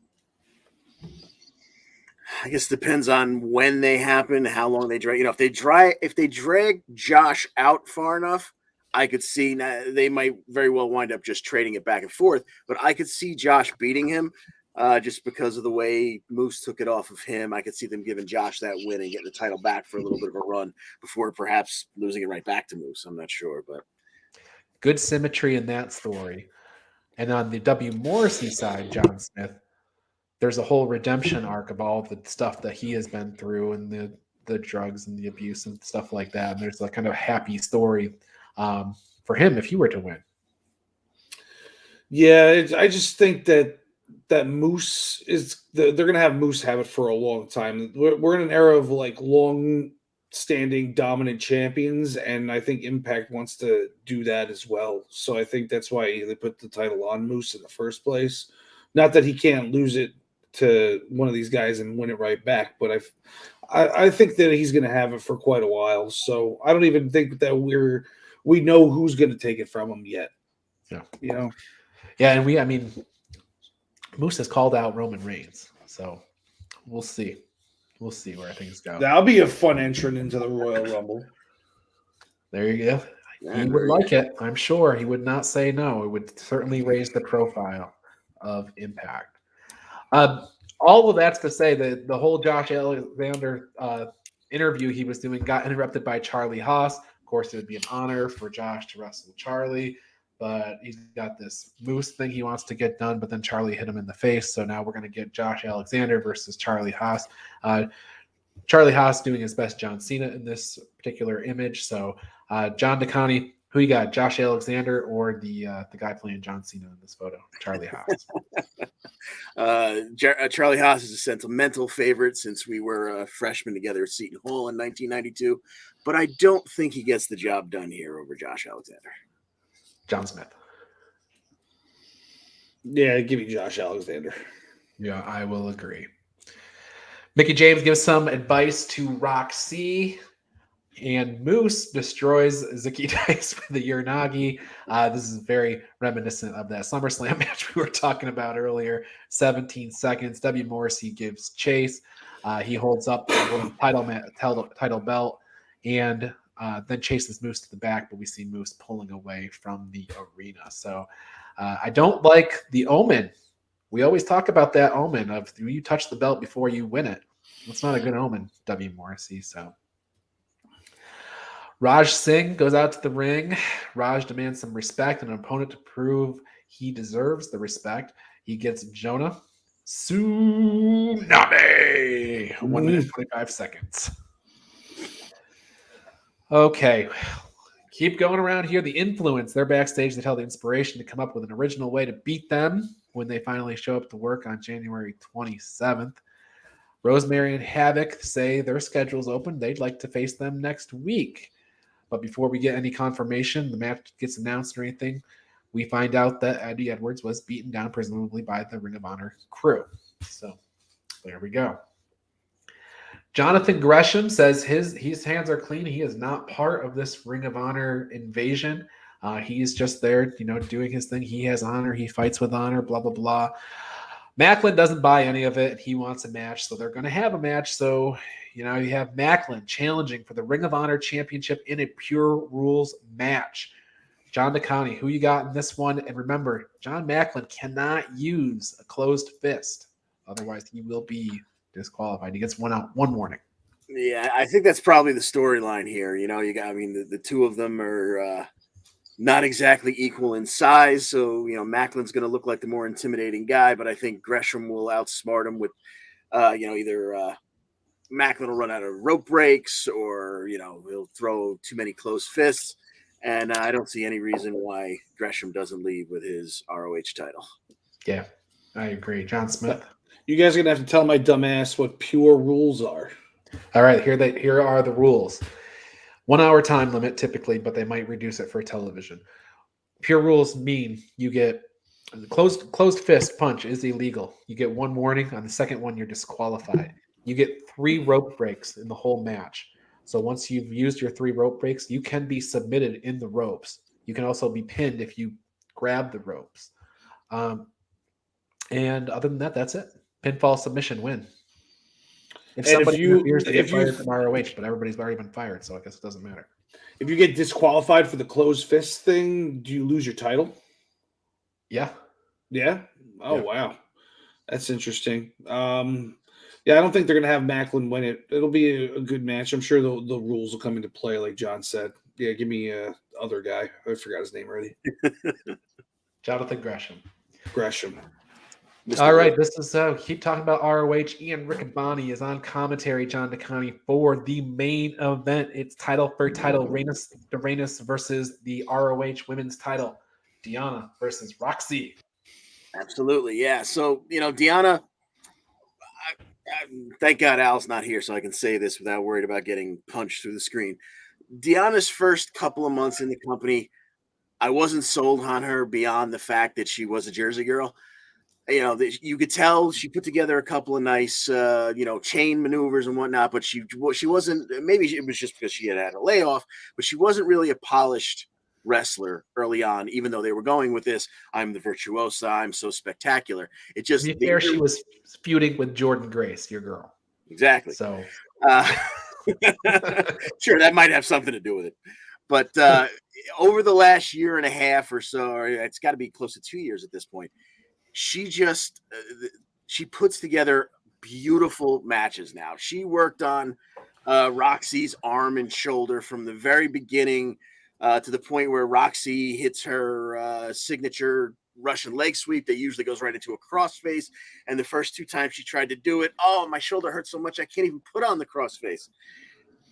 I guess it depends on when they happen, how long they drag. If they drag Josh out far enough, I could see they might very well wind up just trading it back and forth. But I could see Josh beating him just because of the way Moose took it off of him. I could see them giving Josh that win and getting the title back for a little bit of a run before perhaps losing it right back to Moose. I'm not sure, but good symmetry in that story. And on the W. Morrissey side, John Smith, there's a whole redemption arc of all the stuff that he has been through and the drugs and the abuse and stuff like that. And there's a kind of happy story for him if he were to win. Yeah, I just think that Moose they're going to have Moose have it for a long time. We're in an era of like long-standing dominant champions, and I think Impact wants to do that as well. So I think that's why they put the title on Moose in the first place. Not that he can't lose it to one of these guys and win it right back, but I think that he's going to have it for quite a while. So I don't even think that we know who's going to take it from him yet. Yeah, Yeah, and Moose has called out Roman Reigns, so we'll see. We'll see where things go. That'll be a fun entrant into the Royal Rumble. There you go. He would like it. I'm sure he would not say no. It would certainly raise the profile of Impact. All of that's to say that the whole Josh Alexander interview he was doing got interrupted by Charlie Haas. Of course, it would be an honor for Josh to wrestle Charlie, but he's got this Moose thing he wants to get done, but then Charlie hit him in the face. So now we're going to get Josh Alexander versus Charlie Haas. Charlie Haas doing his best John Cena in this particular image. So John DeConnie, who you got, Josh Alexander or the guy playing John Cena in this photo, Charlie Haas? Charlie Haas is a sentimental favorite since we were freshmen together at Seton Hall in 1992, but I don't think he gets the job done here over Josh Alexander. John Smith. Yeah, give me Josh Alexander. Yeah, I will agree. Mickie James gives some advice to Roxy, and Moose destroys Zicky Dice with the Uranagi. This is very reminiscent of that SummerSlam match we were talking about earlier. 17 seconds. W. Morrissey gives chase. He holds up the title belt and then chases Moose to the back, but we see Moose pulling away from the arena. So I don't like the omen. We always talk about that omen of you touch the belt before you win it. That's not a good omen, W. Morrissey. So Raj Singh goes out to the ring. Raj demands some respect and an opponent to prove he deserves the respect. He gets Jonah Tsunami. 1 minute, 25 seconds. Okay. Keep going around here. The Influence, they're backstage. They tell the Inspiration to come up with an original way to beat them when they finally show up to work on January 27th. Rosemary and Havoc say their schedule's open. They'd like to face them next week. But before we get any confirmation, the match gets announced or anything, we find out that Eddie Edwards was beaten down, presumably by the Ring of Honor crew. So there we go. Jonathan Gresham says his hands are clean. He is not part of this Ring of Honor invasion. He's just there, doing his thing. He has honor. He fights with honor, blah, blah, blah. Macklin doesn't buy any of it. He wants a match, so they're going to have a match. So, you have Macklin challenging for the Ring of Honor Championship in a Pure Rules match. John DeCounty, who you got in this one? And remember, John Macklin cannot use a closed fist. Otherwise, he will be disqualified. He gets one warning. Yeah, I think that's probably the storyline here. The two of them are not exactly equal in size. So, Macklin's going to look like the more intimidating guy, but I think Gresham will outsmart him with, either Macklin will run out of rope breaks or, he'll throw too many closed fists. And I don't see any reason why Gresham doesn't leave with his ROH title. Yeah, I agree. John Smith. You guys are going to have to tell my dumb ass what Pure Rules are. All right, here are the rules. 1 hour time limit typically, but they might reduce it for television. Pure Rules mean you get closed fist punch is illegal. You get one warning. On the second one, you're disqualified. You get 3 rope breaks in the whole match. So once you've used your 3 rope breaks, you can be submitted in the ropes. You can also be pinned if you grab the ropes. And other than that, that's it. Pinfall, submission, win. If somebody interferes, they get fired from ROH, but everybody's already been fired, so I guess it doesn't matter. If you get disqualified for the closed fist thing, do you lose your title? Yeah. Yeah? Oh, yeah. Wow. That's interesting. Yeah, I don't think they're going to have Macklin win it. It'll be a good match. I'm sure the rules will come into play, like John said. Yeah, give me other guy. I forgot his name already. Jonathan Gresham. Mr. All right, this is keep talking about ROH. Ian Riccaboni is on commentary, John DeCounty, for the main event. It's title for title. Reynolds versus the ROH women's title. Deonna versus Roxy. Absolutely, yeah. So, Deonna, thank God Al's not here so I can say this without worried about getting punched through the screen. Deonna's first couple of months in the company, I wasn't sold on her beyond the fact that she was a Jersey girl. You could tell she put together a couple of nice, chain maneuvers and whatnot, but she wasn't, maybe it was just because she had a layoff, but she wasn't really a polished wrestler early on, even though they were going with this, I'm the virtuosa, I'm so spectacular. It just, she was feuding with Jordan Grace, your girl. Exactly. So, sure, that might have something to do with it. But over the last year and a half or so, or it's got to be close to 2 years at this point, she just she puts together beautiful matches now. She worked on Roxy's arm and shoulder from the very beginning to the point where Roxy hits her signature Russian leg sweep that usually goes right into a crossface. And the first 2 times she tried to do it, oh, my shoulder hurts so much I can't even put on the crossface.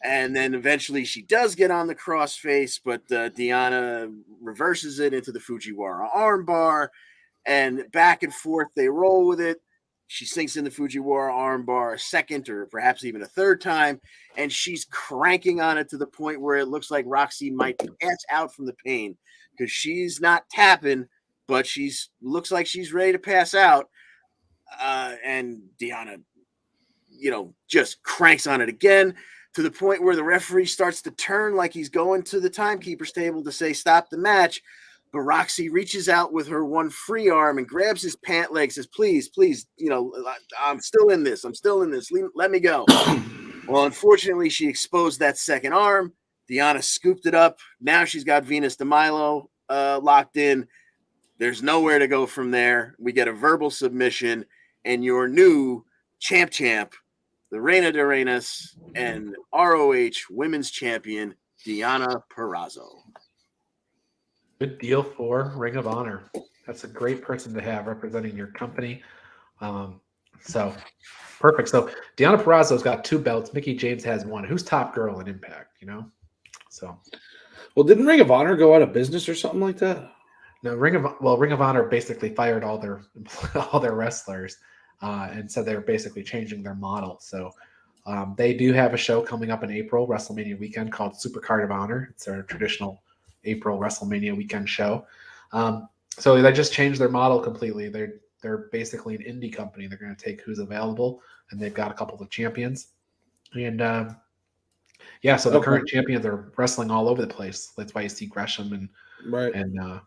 And then eventually she does get on the crossface, but Deonna reverses it into the Fujiwara armbar. And back and forth, they roll with it. She sinks in the Fujiwara armbar a second or perhaps even a third time, and she's cranking on it to the point where it looks like Roxy might pass out from the pain because she's not tapping, but looks like she's ready to pass out. And Deonna, just cranks on it again to the point where the referee starts to turn like he's going to the timekeeper's table to say stop the match. But Roxy reaches out with her one free arm and grabs his pant leg, says, please, I'm still in this. Let me go. Well, unfortunately, she exposed that second arm. Deonna scooped it up. Now she's got Venus de Milo locked in. There's nowhere to go from there. We get a verbal submission, and your new champ, the Reina de Reinas and ROH Women's Champion, Deonna Purrazzo. Good deal for Ring of Honor. That's a great person to have representing your company. So perfect. So Deonna Purrazzo's got 2 belts. Mickie James has 1. Who's top girl in Impact? So Well, didn't Ring of Honor go out of business or something like that? no, Ring of Honor basically fired all their wrestlers and said they were basically changing their model. So they do have a show coming up in April, WrestleMania weekend, called Supercard of Honor. It's their traditional April WrestleMania weekend show. So they just changed their model completely. They're basically an indie company. They're going to take who's available, and they've got a couple of champions. And so the current champions are wrestling all over the place. That's why you see Gresham and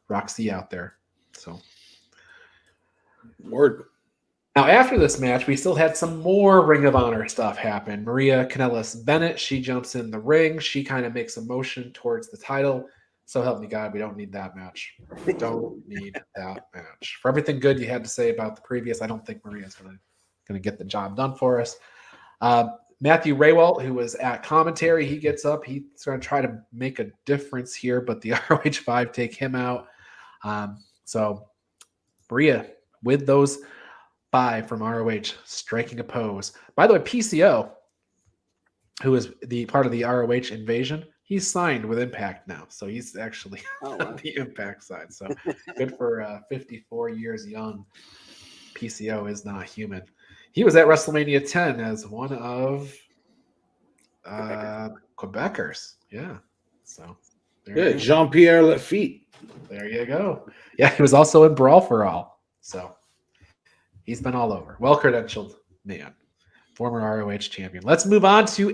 Roxy out there. So word. Now, after this match, we still had some more Ring of Honor stuff happen. Maria Kanellis Bennett, she jumps in the ring. She kind of makes a motion towards the title. So help me God, we don't need that match. We don't need that match. For everything good you had to say about the previous, I don't think Maria's going to get the job done for us. Matthew Raywalt, who was at commentary, he gets up. He's going to try to make a difference here, but the ROH5 take him out. So Maria, with those 5 from ROH, striking a pose. By the way, PCO, who is the part of the ROH invasion, he's signed with Impact now. So he's actually on the Impact side. So good for 54 years young. PCO is not human. He was at WrestleMania 10 as one of Quebecers. Yeah. So Jean-Pierre Lafitte. There you go. Yeah, he was also in Brawl for All. So he's been all over. Well-credentialed man. Former ROH champion. Let's move on to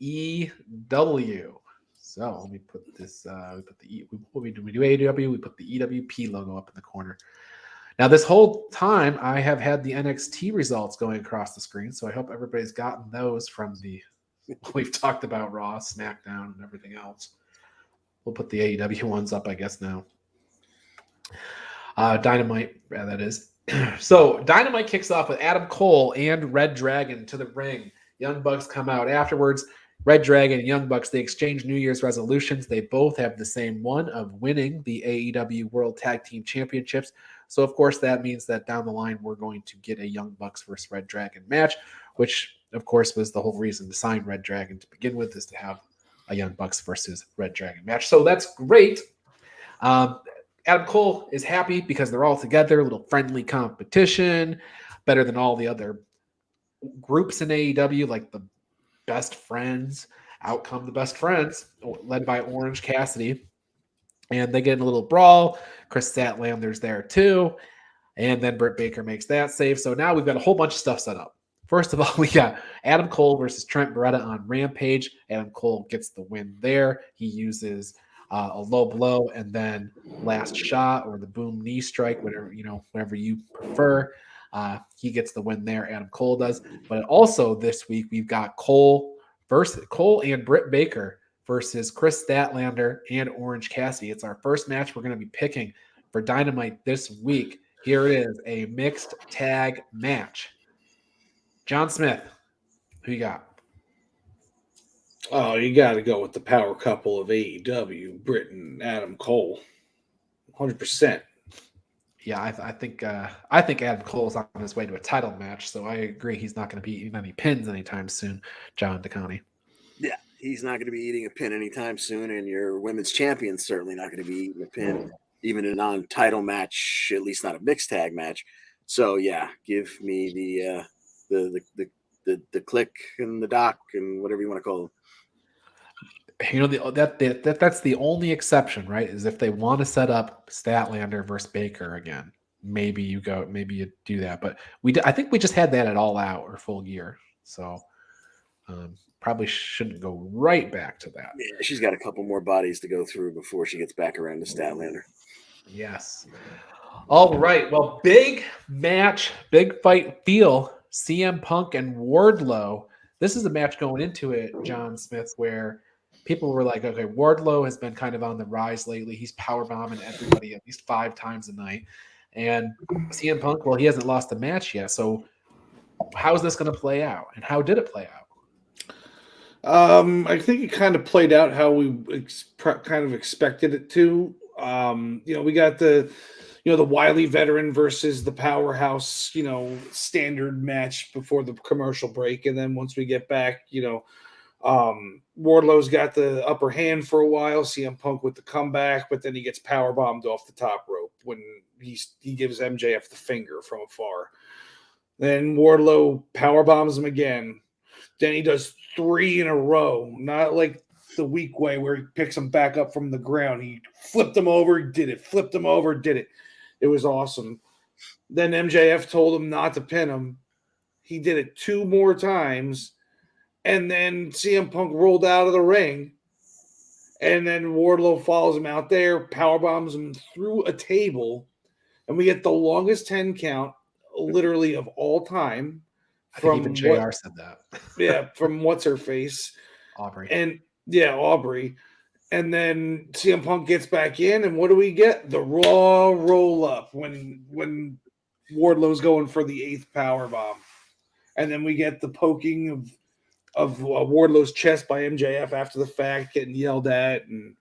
AEW. So let me put this. We do AEW. We put the EWP logo up in the corner. Now, this whole time, I have had the NXT results going across the screen, so I hope everybody's gotten those from we've talked about Raw, SmackDown, and everything else. We'll put the AEW ones up, I guess, now. Dynamite, that is. So, Dynamite kicks off with Adam Cole and Red Dragon to the ring. Young Bucks come out afterwards. Red Dragon and Young Bucks, they exchange New Year's resolutions. They both have the same one of winning the AEW World Tag Team Championships. So, of course, that means that down the line, we're going to get a Young Bucks versus Red Dragon match, which, of course, was the whole reason to sign Red Dragon to begin with, is to have a Young Bucks versus Red Dragon match. So that's great. Adam Cole is happy because they're all together, a little friendly competition, better than all the other groups in AEW, like the Best Friends. Out come the Best Friends, led by Orange Cassidy. And they get in a little brawl. Chris Statlander's there too. And then Britt Baker makes that save. So now we've got a whole bunch of stuff set up. First of all, we got Adam Cole versus Trent Beretta on Rampage. Adam Cole gets the win there. He uses a low blow and then last shot or the boom knee strike, whatever you prefer. He gets the win there. Adam Cole does. But also this week we've got Cole and Britt Baker versus Chris Statlander and Orange Cassidy. It's our first match we're going to be picking for Dynamite this week. Here it is, a mixed tag match. John Smith, who you got? Oh, you got to go with the power couple of AEW, Britt and Adam Cole. 100%. Yeah, I think Adam Cole's on his way to a title match, so I agree he's not going to be eating any pins anytime soon, John DeConnie. Yeah, he's not going to be eating a pin anytime soon, and your women's champion's certainly not going to be eating a pin, even in a non-title match, at least not a mixed tag match. So yeah, give me the click and the doc and whatever you want to call them. That's the only exception, right? Is if they want to set up Statlander versus Baker again, maybe you do that. But I think we just had that at All Out or Full Gear, so probably shouldn't go right back to that. Yeah, she's got a couple more bodies to go through before she gets back around to Statlander. Yes. All right. Well, big match, big fight feel. CM Punk and Wardlow. This is a match going into it, John Smith, where people were like, okay, Wardlow has been kind of on the rise lately. He's powerbombing everybody at least 5 times a night. And CM Punk, well, he hasn't lost a match yet. So how is this going to play out? And how did it play out? I think it kind of played out how we kind of expected it to. We got the the wily veteran versus the powerhouse, standard match before the commercial break. And then once we get back, Wardlow's got the upper hand for a while, CM Punk with the comeback, but then he gets power bombed off the top rope when he gives MJF the finger from afar. Then Wardlow power bombs him again. Then he does 3 in a row, not like the weak way where he picks him back up from the ground. He flipped him over, did it. Flipped him over, did it. It was awesome. Then MJF told him not to pin him. He did it 2 more times. And then CM Punk rolled out of the ring. And then Wardlow follows him out there, powerbombs him through a table. And we get the longest 10 count, literally, of all time. I think even JR said that. Yeah, from what's-her-face. Aubrey. And, yeah, Aubrey. And then CM Punk gets back in, and what do we get? The Raw roll-up when Wardlow's going for the 8th powerbomb. And then we get the poking of Wardlow's chest by MJF after the fact, getting yelled at, and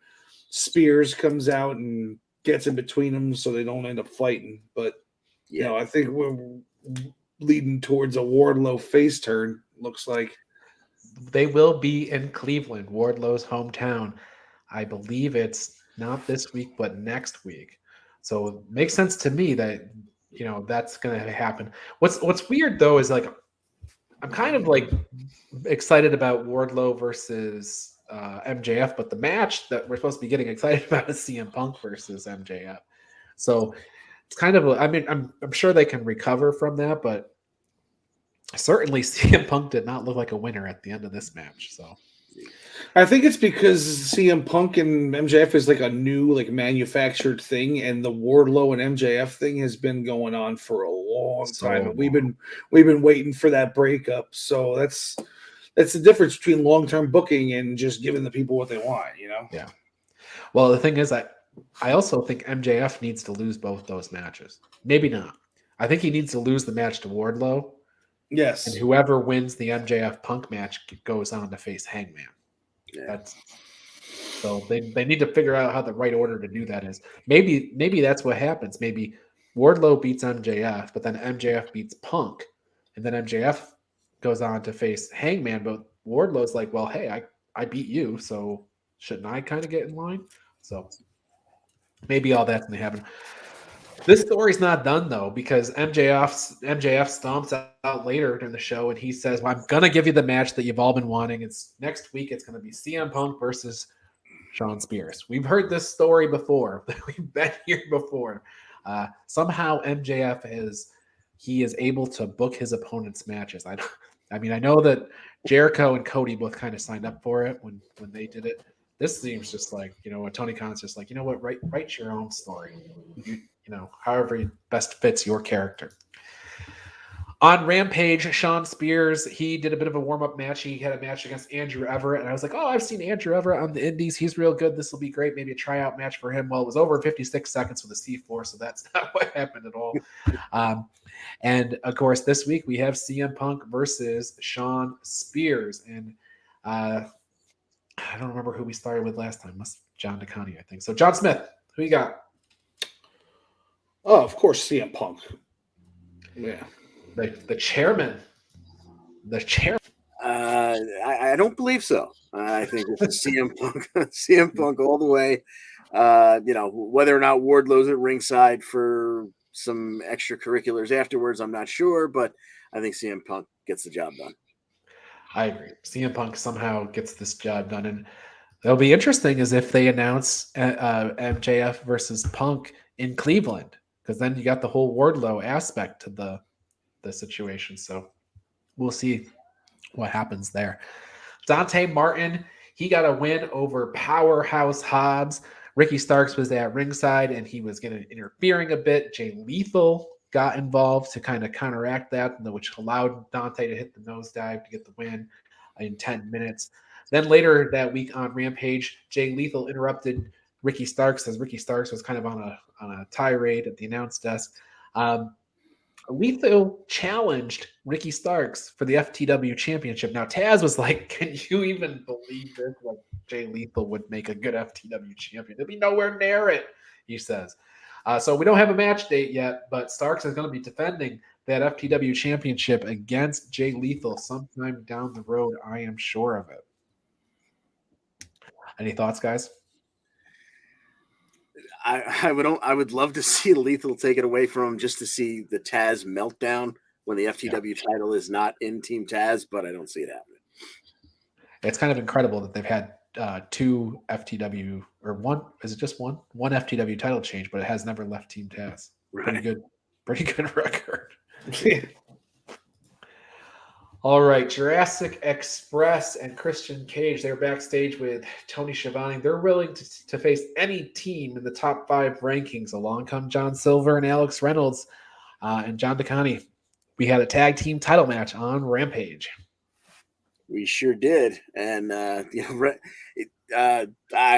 Spears comes out and gets in between them so they don't end up fighting. But, I think we're leading towards a Wardlow face turn, looks like. They will be in Cleveland, Wardlow's hometown. I believe it's not this week, but next week. So it makes sense to me that, that's going to happen. What's weird, though, is like, I'm kind of like excited about Wardlow versus MJF, but the match that we're supposed to be getting excited about is CM Punk versus MJF. So it's kind of, I'm sure they can recover from that, but certainly CM Punk did not look like a winner at the end of this match. So I think it's because CM Punk and MJF is like a new, like, manufactured thing, and the Wardlow and MJF thing has been going on for a long time. We've been waiting for that breakup. So that's the difference between long-term booking and just giving the people what they want, Yeah. Well, the thing is, I also think MJF needs to lose both those matches. Maybe not. I think he needs to lose the match to Wardlow. Yes. And whoever wins the MJF Punk match goes on to face Hangman. Yeah. So they need to figure out how the right order to do that is. Maybe that's what happens. Maybe Wardlow beats MJF, but then MJF beats Punk, and then MJF goes on to face Hangman. But Wardlow's like, well, hey, I beat you, so shouldn't I kind of get in line? So maybe all that's going to happen. This story's not done, though, because MJF stomps out later in the show, and he says, well, I'm going to give you the match that you've all been wanting. It's next week. It's going to be CM Punk versus Shawn Spears. We've heard this story before. We've been here before. Somehow MJF is able to book his opponent's matches. I know that Jericho and Cody both kind of signed up for it when they did it. This seems just like, Tony Khan's just like, what, write your own story. However best fits your character. On Rampage, Shawn Spears, he did a bit of a warm-up match. He had a match against Andrew Everett, and I was like, I've seen Andrew Everett on the Indies. He's real good. This will be great. Maybe a tryout match for him. Well, it was over 56 seconds with a C4, so that's not what happened at all. And, of course, this week we have CM Punk versus Shawn Spears. And I don't remember who we started with last time. John DeConnie, I think. So, John Smith, who you got? Oh, of course, CM Punk. Yeah. The chairman. The chairman. I don't believe so. I think it's CM Punk, CM Punk all the way. Whether or not Wardlow's at ringside for some extracurriculars afterwards, I'm not sure, but I think CM Punk gets the job done. I agree. CM Punk somehow gets this job done, and it'll be interesting is if they announce MJF versus Punk in Cleveland, because then you got the whole Wardlow aspect to the situation. So we'll see what happens there. Dante Martin, he got a win over Powerhouse Hobbs. Ricky Starks was at ringside, and he was interfering a bit. Jay Lethal got involved to kind of counteract that, which allowed Dante to hit the nosedive to get the win in 10 minutes. Then later that week on Rampage, Jay Lethal interrupted Ricky Starks as Ricky Starks was kind of on a tirade at the announce desk. Lethal challenged Ricky Starks for the FTW championship. Now, Taz was like, can you even believe this? Like, Jay Lethal would make a good FTW champion. There'd be nowhere near it, he says. So we don't have a match date yet, but Starks is going to be defending that FTW championship against Jay Lethal sometime down the road. I am sure of it. Any thoughts, guys? I would love to see Lethal take it away from him just to see the Taz meltdown when the FTW title is not in Team Taz, but I don't see it happening. It's kind of incredible that they've had two FTW or one. Is it just one FTW title change, but it has never left Team Taz. Right. Pretty good record. All right, Jurassic Express and Christian Cage. They're backstage with Tony Schiavone. They're willing to face any team in the top 5 rankings. Along come John Silver and Alex Reynolds and John DeConnie. We had a tag team title match on Rampage. We sure did, and I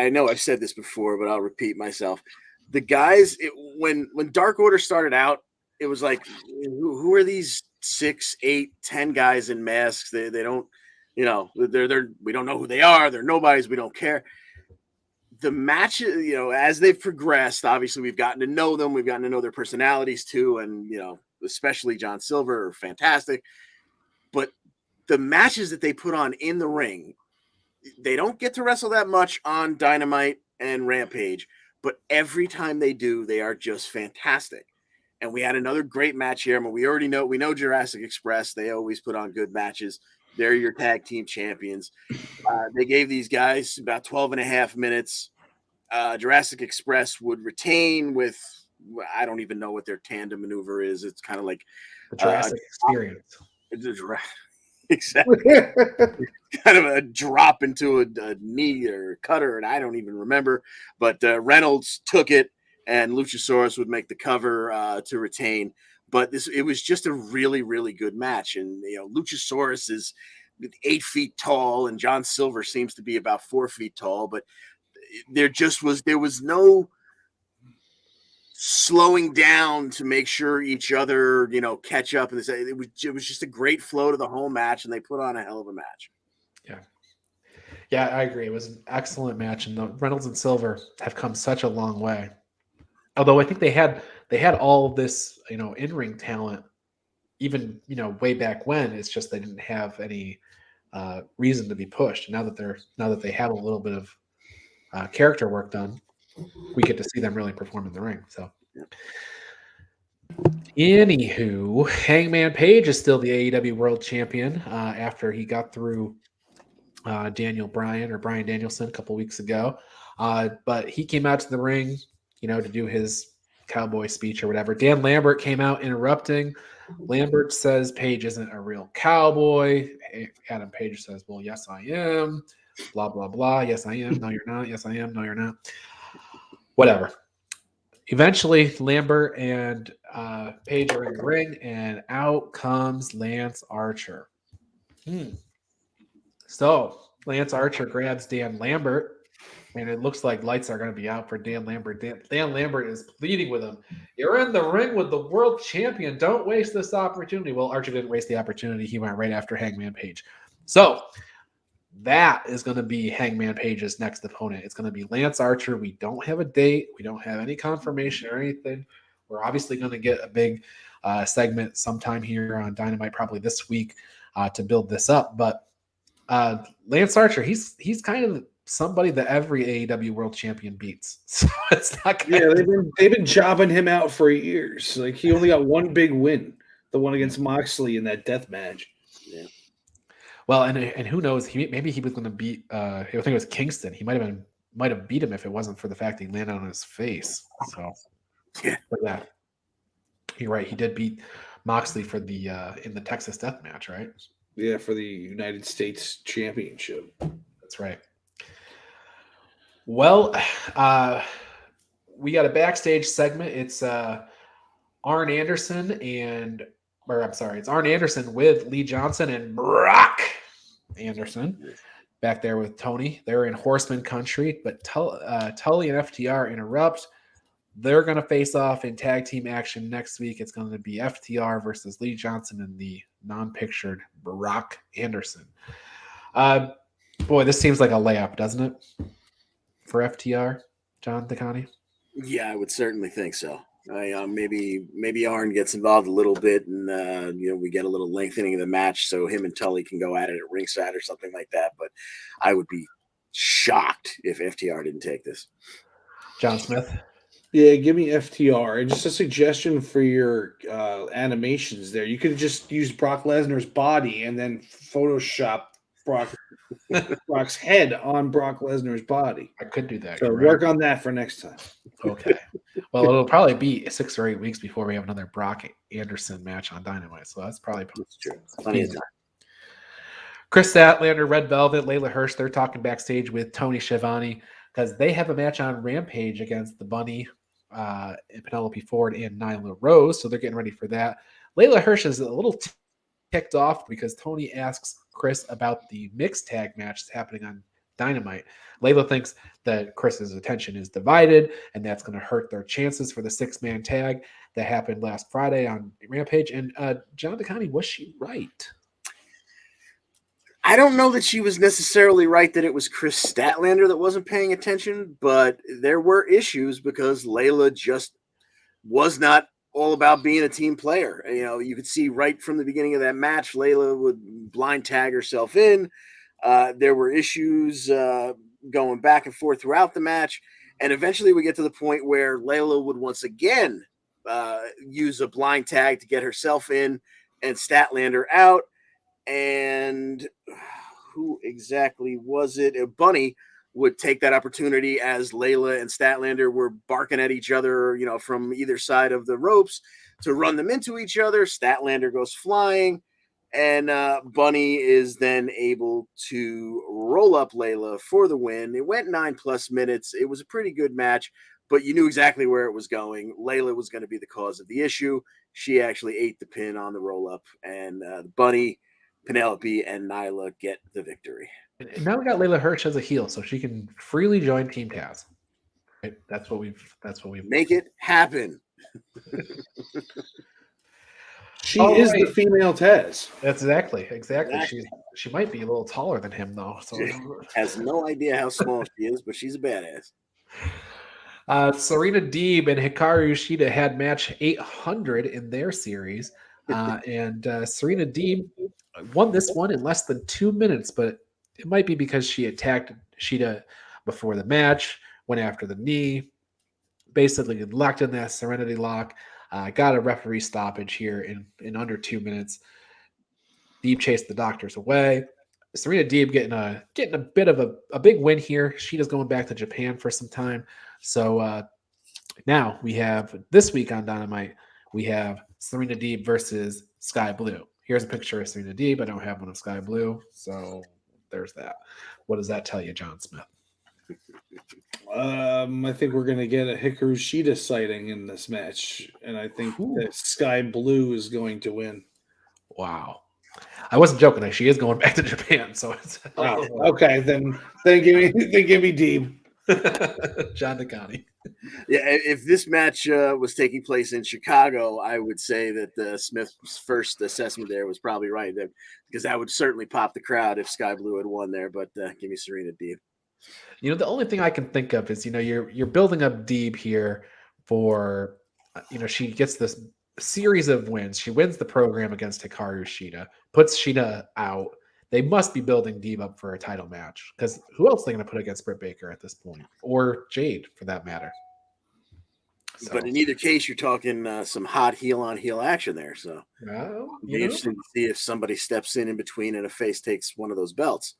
know I've said this before, but I'll repeat myself. The guys, when Dark Order started out, it was like, who are these 6, 8, 10 guys in masks? They don't, we don't know who they are. They're nobodies. We don't care. The matches, as they've progressed, obviously we've gotten to know them. We've gotten to know their personalities too, and especially John Silver are fantastic. But the matches that they put on in the ring, they don't get to wrestle that much on Dynamite and Rampage, but every time they do, they are just fantastic. And we had another great match here. I mean, we know Jurassic Express. They always put on good matches. They're your tag team champions. They gave these guys about 12 and a half minutes. Jurassic Express would retain with, I don't even know what their tandem maneuver is. It's kind of like the Jurassic Experience. Exactly. Kind of a drop into a knee or cutter, and I don't even remember. But Reynolds took it, and Luchasaurus would make the cover to retain. But it was just a really, really good match. And Luchasaurus is 8 feet tall, and John Silver seems to be about 4 feet tall. But there was no slowing down to make sure each other, catch up. And it was just a great flow to the whole match, and they put on a hell of a match. Yeah, I agree. It was an excellent match, and the Reynolds and Silver have come such a long way. Although I think they had all of this, in-ring talent, even way back when. It's just they didn't have any reason to be pushed. Now that they have a little bit of character work done, we get to see them really perform in the ring. So, anywho, Hangman Page is still the AEW World Champion after he got through Brian Danielson a couple weeks ago. But he came out to the ring, to do his cowboy speech or whatever. Dan Lambert came out interrupting. Lambert says Page isn't a real cowboy. Adam Page says, well, yes, I am. Blah, blah, blah. Yes, I am. No, you're not. Yes, I am. No, you're not. Whatever. Eventually, Lambert and Page are in the ring, and out comes Lance Archer. So Lance Archer grabs Dan Lambert, and it looks like lights are going to be out for Dan Lambert. Dan Lambert is pleading with him. You're in the ring with the world champion. Don't waste this opportunity. Well, Archer didn't waste the opportunity. He went right after Hangman Page. So that is going to be Hangman Page's next opponent. It's going to be Lance Archer. We don't have a date. We don't have any confirmation or anything. We're obviously going to get a big segment sometime here on Dynamite, probably this week, to build this up. But Lance Archer, he's kind of somebody that every AEW World Champion beats. So it's not they've been jobbing him out for years. Like, he only got one big win, the one against Moxley in that death match. Yeah. Well, and who knows? Maybe he was going to beat. I think it was Kingston. He might have beat him if it wasn't for the fact that he landed on his face. So yeah, you're right. He did beat Moxley for the in the Texas Death Match, right? Yeah, for the United States Championship. That's right. Well, we got a backstage segment. It's Arn Anderson it's Arn Anderson with Lee Johnson and Brock Anderson back there with Tony. They're in Horseman country, but Tully and FTR interrupt. They're going to face off in tag team action next week. It's going to be FTR versus Lee Johnson and the non-pictured Brock Anderson. Boy, this seems like a layup, doesn't it? For FTR, John DeConnie? Yeah, I would certainly think so. Maybe Arn gets involved a little bit, and we get a little lengthening of the match, so him and Tully can go at it at ringside or something like that. But I would be shocked if FTR didn't take this. John Smith. Yeah, give me FTR. And just a suggestion for your animations there. You could just use Brock Lesnar's body and then Photoshop Brock's head on Brock Lesnar's body. I could do that. So work on that for next time. Okay. Well, it'll probably be 6 or 8 weeks before we have another Brock Anderson match on Dynamite. So that's probably true. Plenty of time. Chris Statlander, Red Velvet, Layla Hirsch, they're talking backstage with Tony Schiavone because they have a match on Rampage against the Bunny, Penelope Ford, and Nyla Rose. So they're getting ready for that. Layla Hirsch is a little ticked off because Tony asks Chris about the mixed tag match that's happening on Dynamite. Layla thinks that Chris's attention is divided, and that's going to hurt their chances for the 6-man tag that happened last Friday on Rampage. And John DeConnie, was she right? I don't know that she was necessarily right that it was Chris Statlander that wasn't paying attention, but there were issues because Layla just was not all about being a team player. You could see right from the beginning of that match, Layla would blind tag herself in. There were issues going back and forth throughout the match. And eventually we get to the point where Layla would once again use a blind tag to get herself in and Statlander out. And who exactly was it? Bunny would take that opportunity as Layla and Statlander were barking at each other, from either side of the ropes to run them into each other. Statlander goes flying, and Bunny is then able to roll up Layla for the win. It went 9+ minutes. It was a pretty good match, but you knew exactly where it was going. Layla was going to be the cause of the issue. She actually ate the pin on the roll up, and Bunny, Penelope, and Nyla get the victory. And now we got Layla Hirsch as a heel, so she can freely join Team Taz. Right? That's what we've make it happen. She is the female Taz. That's exactly. She might be a little taller than him though. So she has no idea how small she is, but she's a badass. Serena Deeb and Hikaru Shida had match 800 in their series, and Serena Deeb won this one in less than 2 minutes, but it might be because she attacked Shida before the match, went after the knee, basically locked in that Serenity Lock, got a referee stoppage here in under 2 minutes. Deeb chased the doctors away. Serena Deeb getting a bit of a big win here. Shida's going back to Japan for some time. So now we have this week on Dynamite, we have Serena Deeb versus Sky Blue. Here's a picture of Serena Deeb. I don't have one of Sky Blue, so there's that. What does that tell you, John Smith? I think we're going to get a Hikaru Shida sighting in this match, and I think that Sky Blue is going to win. Wow. I wasn't joking. She is going back to Japan, so it's okay. Then give me Deeb. John DeConnie. Yeah, if this match was taking place in Chicago, I would say that Smith's first assessment there was probably right, because that would certainly pop the crowd if Sky Blue had won there. But give me Serena Deeb. The only thing I can think of is you're building up Deeb here for she gets this series of wins. She wins the program against Hikaru Shida, puts Shida out. They must be building Deeb up for a title match, because who else are they going to put against Britt Baker at this point, or Jade for that matter? So. But in either case, you're talking some hot heel on heel action there. So be interesting to see if somebody steps in between and a face takes one of those belts,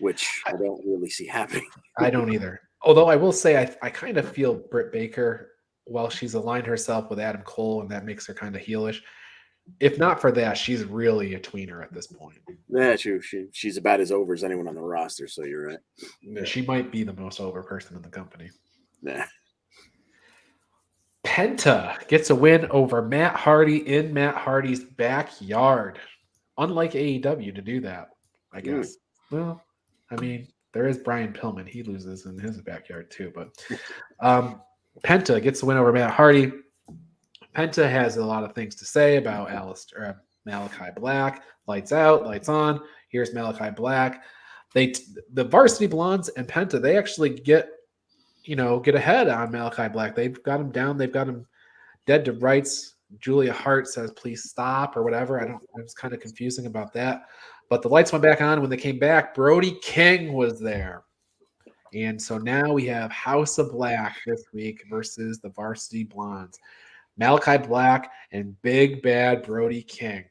which I don't really see happening. I don't either. Although I will say I kind of feel Britt Baker, while she's aligned herself with Adam Cole, and that makes her kind of heelish. If not for that, she's really a tweener at this point. Yeah, true. She's about as over as anyone on the roster, so you're right. Yeah, she might be the most over person in the company. Yeah. Penta gets a win over Matt Hardy in Matt Hardy's backyard. Unlike AEW to do that, I guess. Well, I mean, there is Brian Pillman. He loses in his backyard too. But Penta gets a win over Matt Hardy. Penta has a lot of things to say about Malachi Black. Lights out, lights on. Here's Malachi Black. The Varsity Blondes and Penta, they actually get, get ahead on Malachi Black. They've got him down. They've got him dead to rights. Julia Hart says, please stop or whatever. It was kind of confusing about that. But the lights went back on. When they came back, Brody King was there. And so now we have House of Black this week versus the Varsity Blondes. Malachi Black and Big Bad Brody King.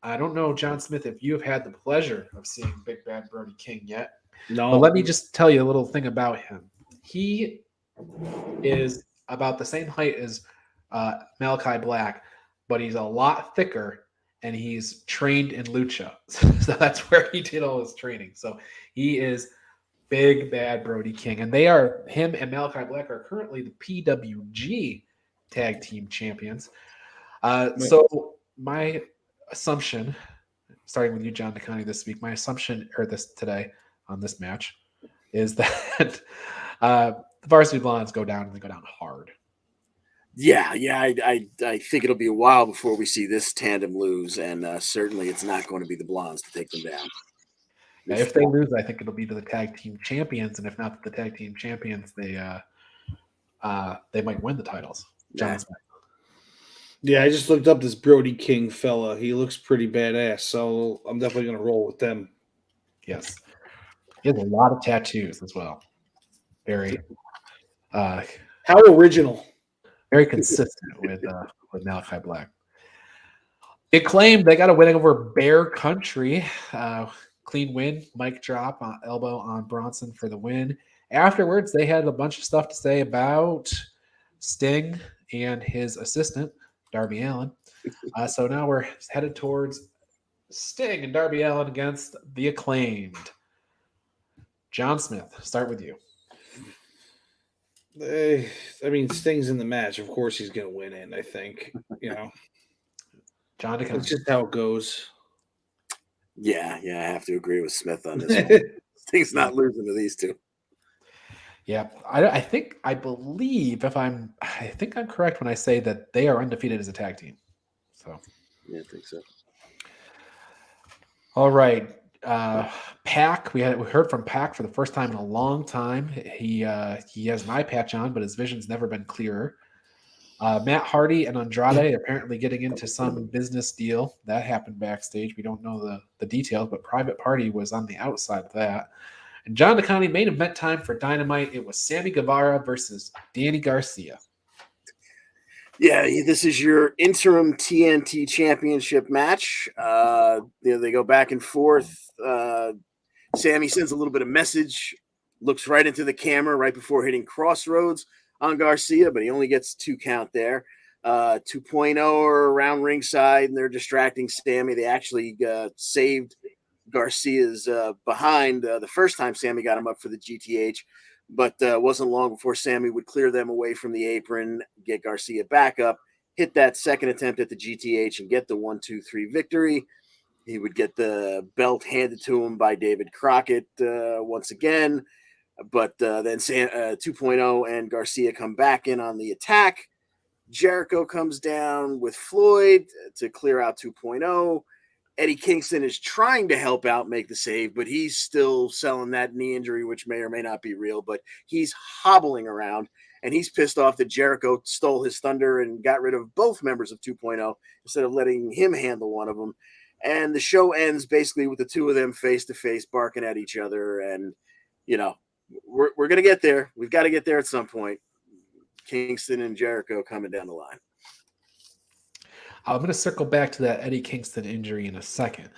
I don't know, John Smith, if you have had the pleasure of seeing Big Bad Brody King yet. No. But let me just tell you a little thing about him. He is about the same height as Malachi Black, but he's a lot thicker, and he's trained in lucha. So that's where he did all his training. So he is Big Bad Brody King. And him and Malachi Black are currently the PWG Tag Team Champions. So my assumption, starting with you, John DeConnie, this week, today on this match is that the Varsity Blondes go down, and they go down hard. Yeah, I think it'll be a while before we see this tandem lose, and certainly it's not going to be the Blondes to take them down. Now, if they lose, I think it'll be to the Tag Team Champions, and if not the Tag Team Champions, they might win the titles. John Smith. Yeah, I just looked up this Brody King fella. He looks pretty badass, so I'm definitely going to roll with them. Yes. He has a lot of tattoos as well. Very how original. Very consistent with Malachi Black. It claimed they got a win over Bear Country. Clean win, mic drop, elbow on Bronson for the win. Afterwards, they had a bunch of stuff to say about Sting and his assistant, Darby Allin. So now we're headed towards Sting and Darby Allin against the Acclaimed. John Smith, start with you. I mean, Sting's in the match. Of course he's going to win it, I think. John DeConnie. That's just how it goes. Yeah, I have to agree with Smith on this one. Sting's not losing to these two. Yeah, I think I'm correct when I say that they are undefeated as a tag team. So, yeah, I think so. All right, Pac. We heard from Pac for the first time in a long time. He has an eye patch on, but his vision's never been clearer. Matt Hardy and Andrade apparently getting into some business deal that happened backstage. We don't know the details, but Private Party was on the outside of that. And John DeConnie, main event time for Dynamite. It was Sammy Guevara versus Danny Garcia. Yeah, this is your interim TNT Championship match. They go back and forth. Sammy sends a little bit of message, looks right into the camera right before hitting Crossroads on Garcia, but he only gets 2 count there. 2.0 are around ringside, and they're distracting Sammy. They actually saved Garcia's behind the first time Sammy got him up for the GTH, but wasn't long before Sammy would clear them away from the apron, get Garcia back up, hit that second attempt at the GTH, and get the 1-2-3 victory. He would get the belt handed to him by David Crockett once again, but then 2.0 and Garcia come back in on the attack. Jericho comes down with Floyd to clear out 2.0. Eddie Kingston is trying to help out, make the save, but he's still selling that knee injury, which may or may not be real, but he's hobbling around, and he's pissed off that Jericho stole his thunder and got rid of both members of 2.0 instead of letting him handle one of them. And the show ends basically with the two of them face-to-face barking at each other, and, we're going to get there. We've got to get there at some point. Kingston and Jericho coming down the line. I'm going to circle back to that Eddie Kingston injury in a second.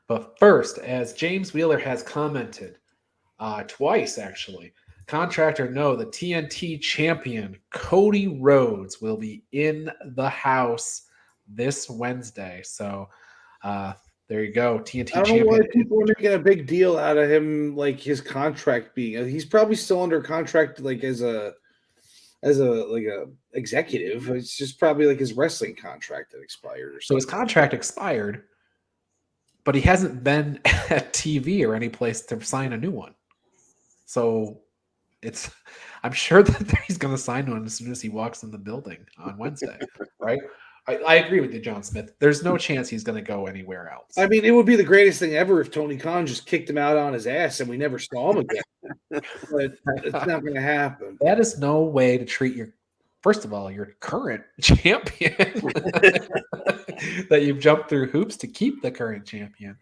But first, as James Wheeler has commented twice, actually, contract or no, the TNT champion, Cody Rhodes, will be in the house this Wednesday. So there you go, TNT champion. I don't know why people are making a big deal out of him, like his contract being. He's probably still under contract, like as a executive. It's just probably like his wrestling contract that expired or something. So his contract expired, but he hasn't been at TV or any place to sign a new one. So I'm sure that he's going to sign one as soon as he walks in the building on Wednesday, right? I agree with you, John Smith. There's no chance he's going to go anywhere else. I mean, it would be the greatest thing ever if Tony Khan just kicked him out on his ass and we never saw him again. But it's not going to happen. That is no way to treat your, first of all, your current champion that you've jumped through hoops to keep the current champion.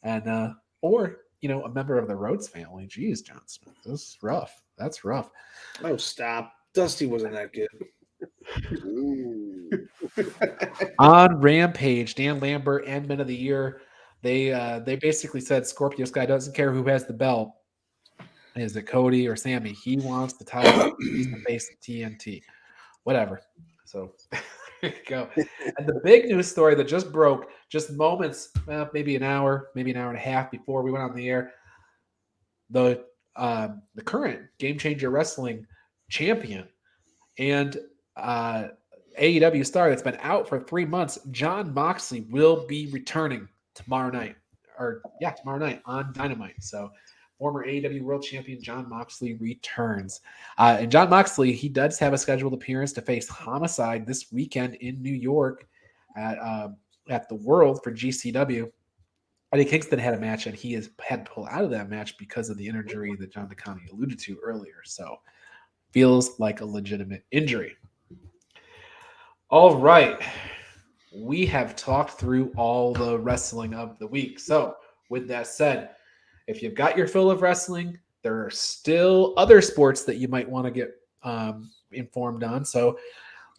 And, or, a member of the Rhodes family. Jeez, John Smith, this is rough. That's rough. Oh, stop. Dusty wasn't that good. On Rampage, Dan Lambert and Men of the Year, they basically said Scorpio Sky doesn't care who has the belt. Is it Cody or Sammy? He wants the title. He's the face of TNT. Whatever. So there you go. And the big news story that just broke just moments, maybe an hour and a half before we went on the air, the current Game Changer Wrestling champion and AEW star that's been out for 3 months, Jon Moxley, will be returning tomorrow night on Dynamite. So former AEW World Champion Jon Moxley returns. And Jon Moxley, he does have a scheduled appearance to face Homicide this weekend in New York at the World for GCW. Eddie Kingston had a match, and he has had to pull out of that match because of the injury that John DeConnie alluded to earlier. So feels like a legitimate injury. All right. We have talked through all the wrestling of the week. So with that said, if you've got your fill of wrestling, there are still other sports that you might want to get informed on. So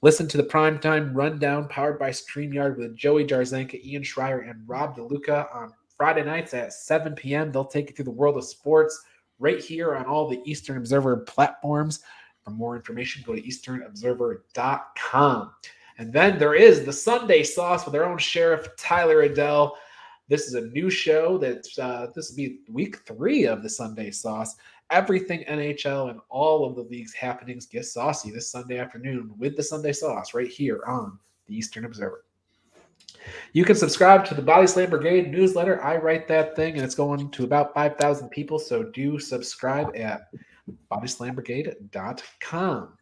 listen to the Primetime Rundown powered by StreamYard with Joey Jarzenka, Ian Schreier, and Rob DeLuca on Friday nights at 7 p.m. They'll take you through the world of sports right here on all the Eastern Observer platforms. For more information, go to easternobserver.com. And then there is the Sunday Sauce with our own Sheriff Tyler Adele. This is a new show that's this will be week 3 of the Sunday Sauce. Everything NHL and all of the league's happenings get saucy this Sunday afternoon with the Sunday Sauce right here on the Eastern Observer. You can subscribe to the Body Slam Brigade newsletter. I write that thing, and it's going to about 5,000 people, so do subscribe at bodyslambrigade.com.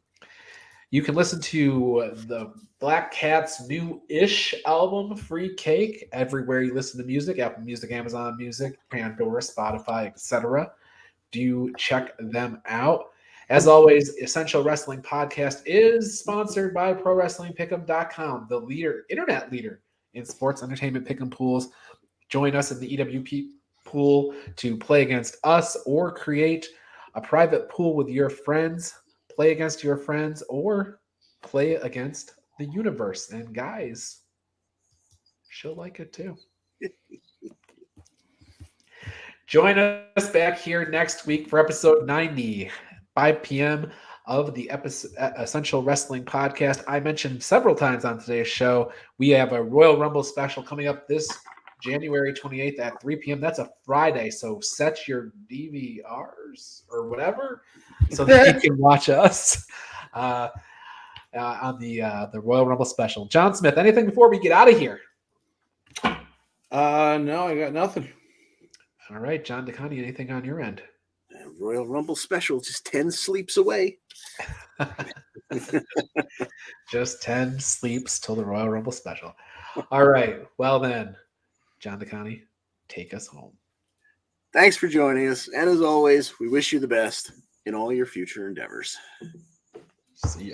You can listen to the Black Cat's new-ish album, Free Cake, everywhere you listen to music, Apple Music, Amazon Music, Pandora, Spotify, etc. Do check them out. As always, Essential Wrestling Podcast is sponsored by ProWrestlingPick'em.com, the internet leader in sports entertainment pick'em pools. Join us in the EWP pool to play against us or create a private pool with your friends. Play against your friends or play against the universe. And guys, she'll like it too. Join us back here next week for episode 90, 5 p.m. of the Essential Wrestling Podcast. I mentioned several times on today's show, we have a Royal Rumble special coming up this January 28th at 3 p.m. That's a Friday, so set your DVRs or whatever so that you can watch us on the Royal Rumble special. John Smith, anything before we get out of here? No, I got nothing. All right, John DeConnie, anything on your end? Royal Rumble special, just 10 sleeps away. Just 10 sleeps till the Royal Rumble special. All right, well then, John DeConnie, take us home. Thanks for joining us. And as always, we wish you the best in all your future endeavors. See ya.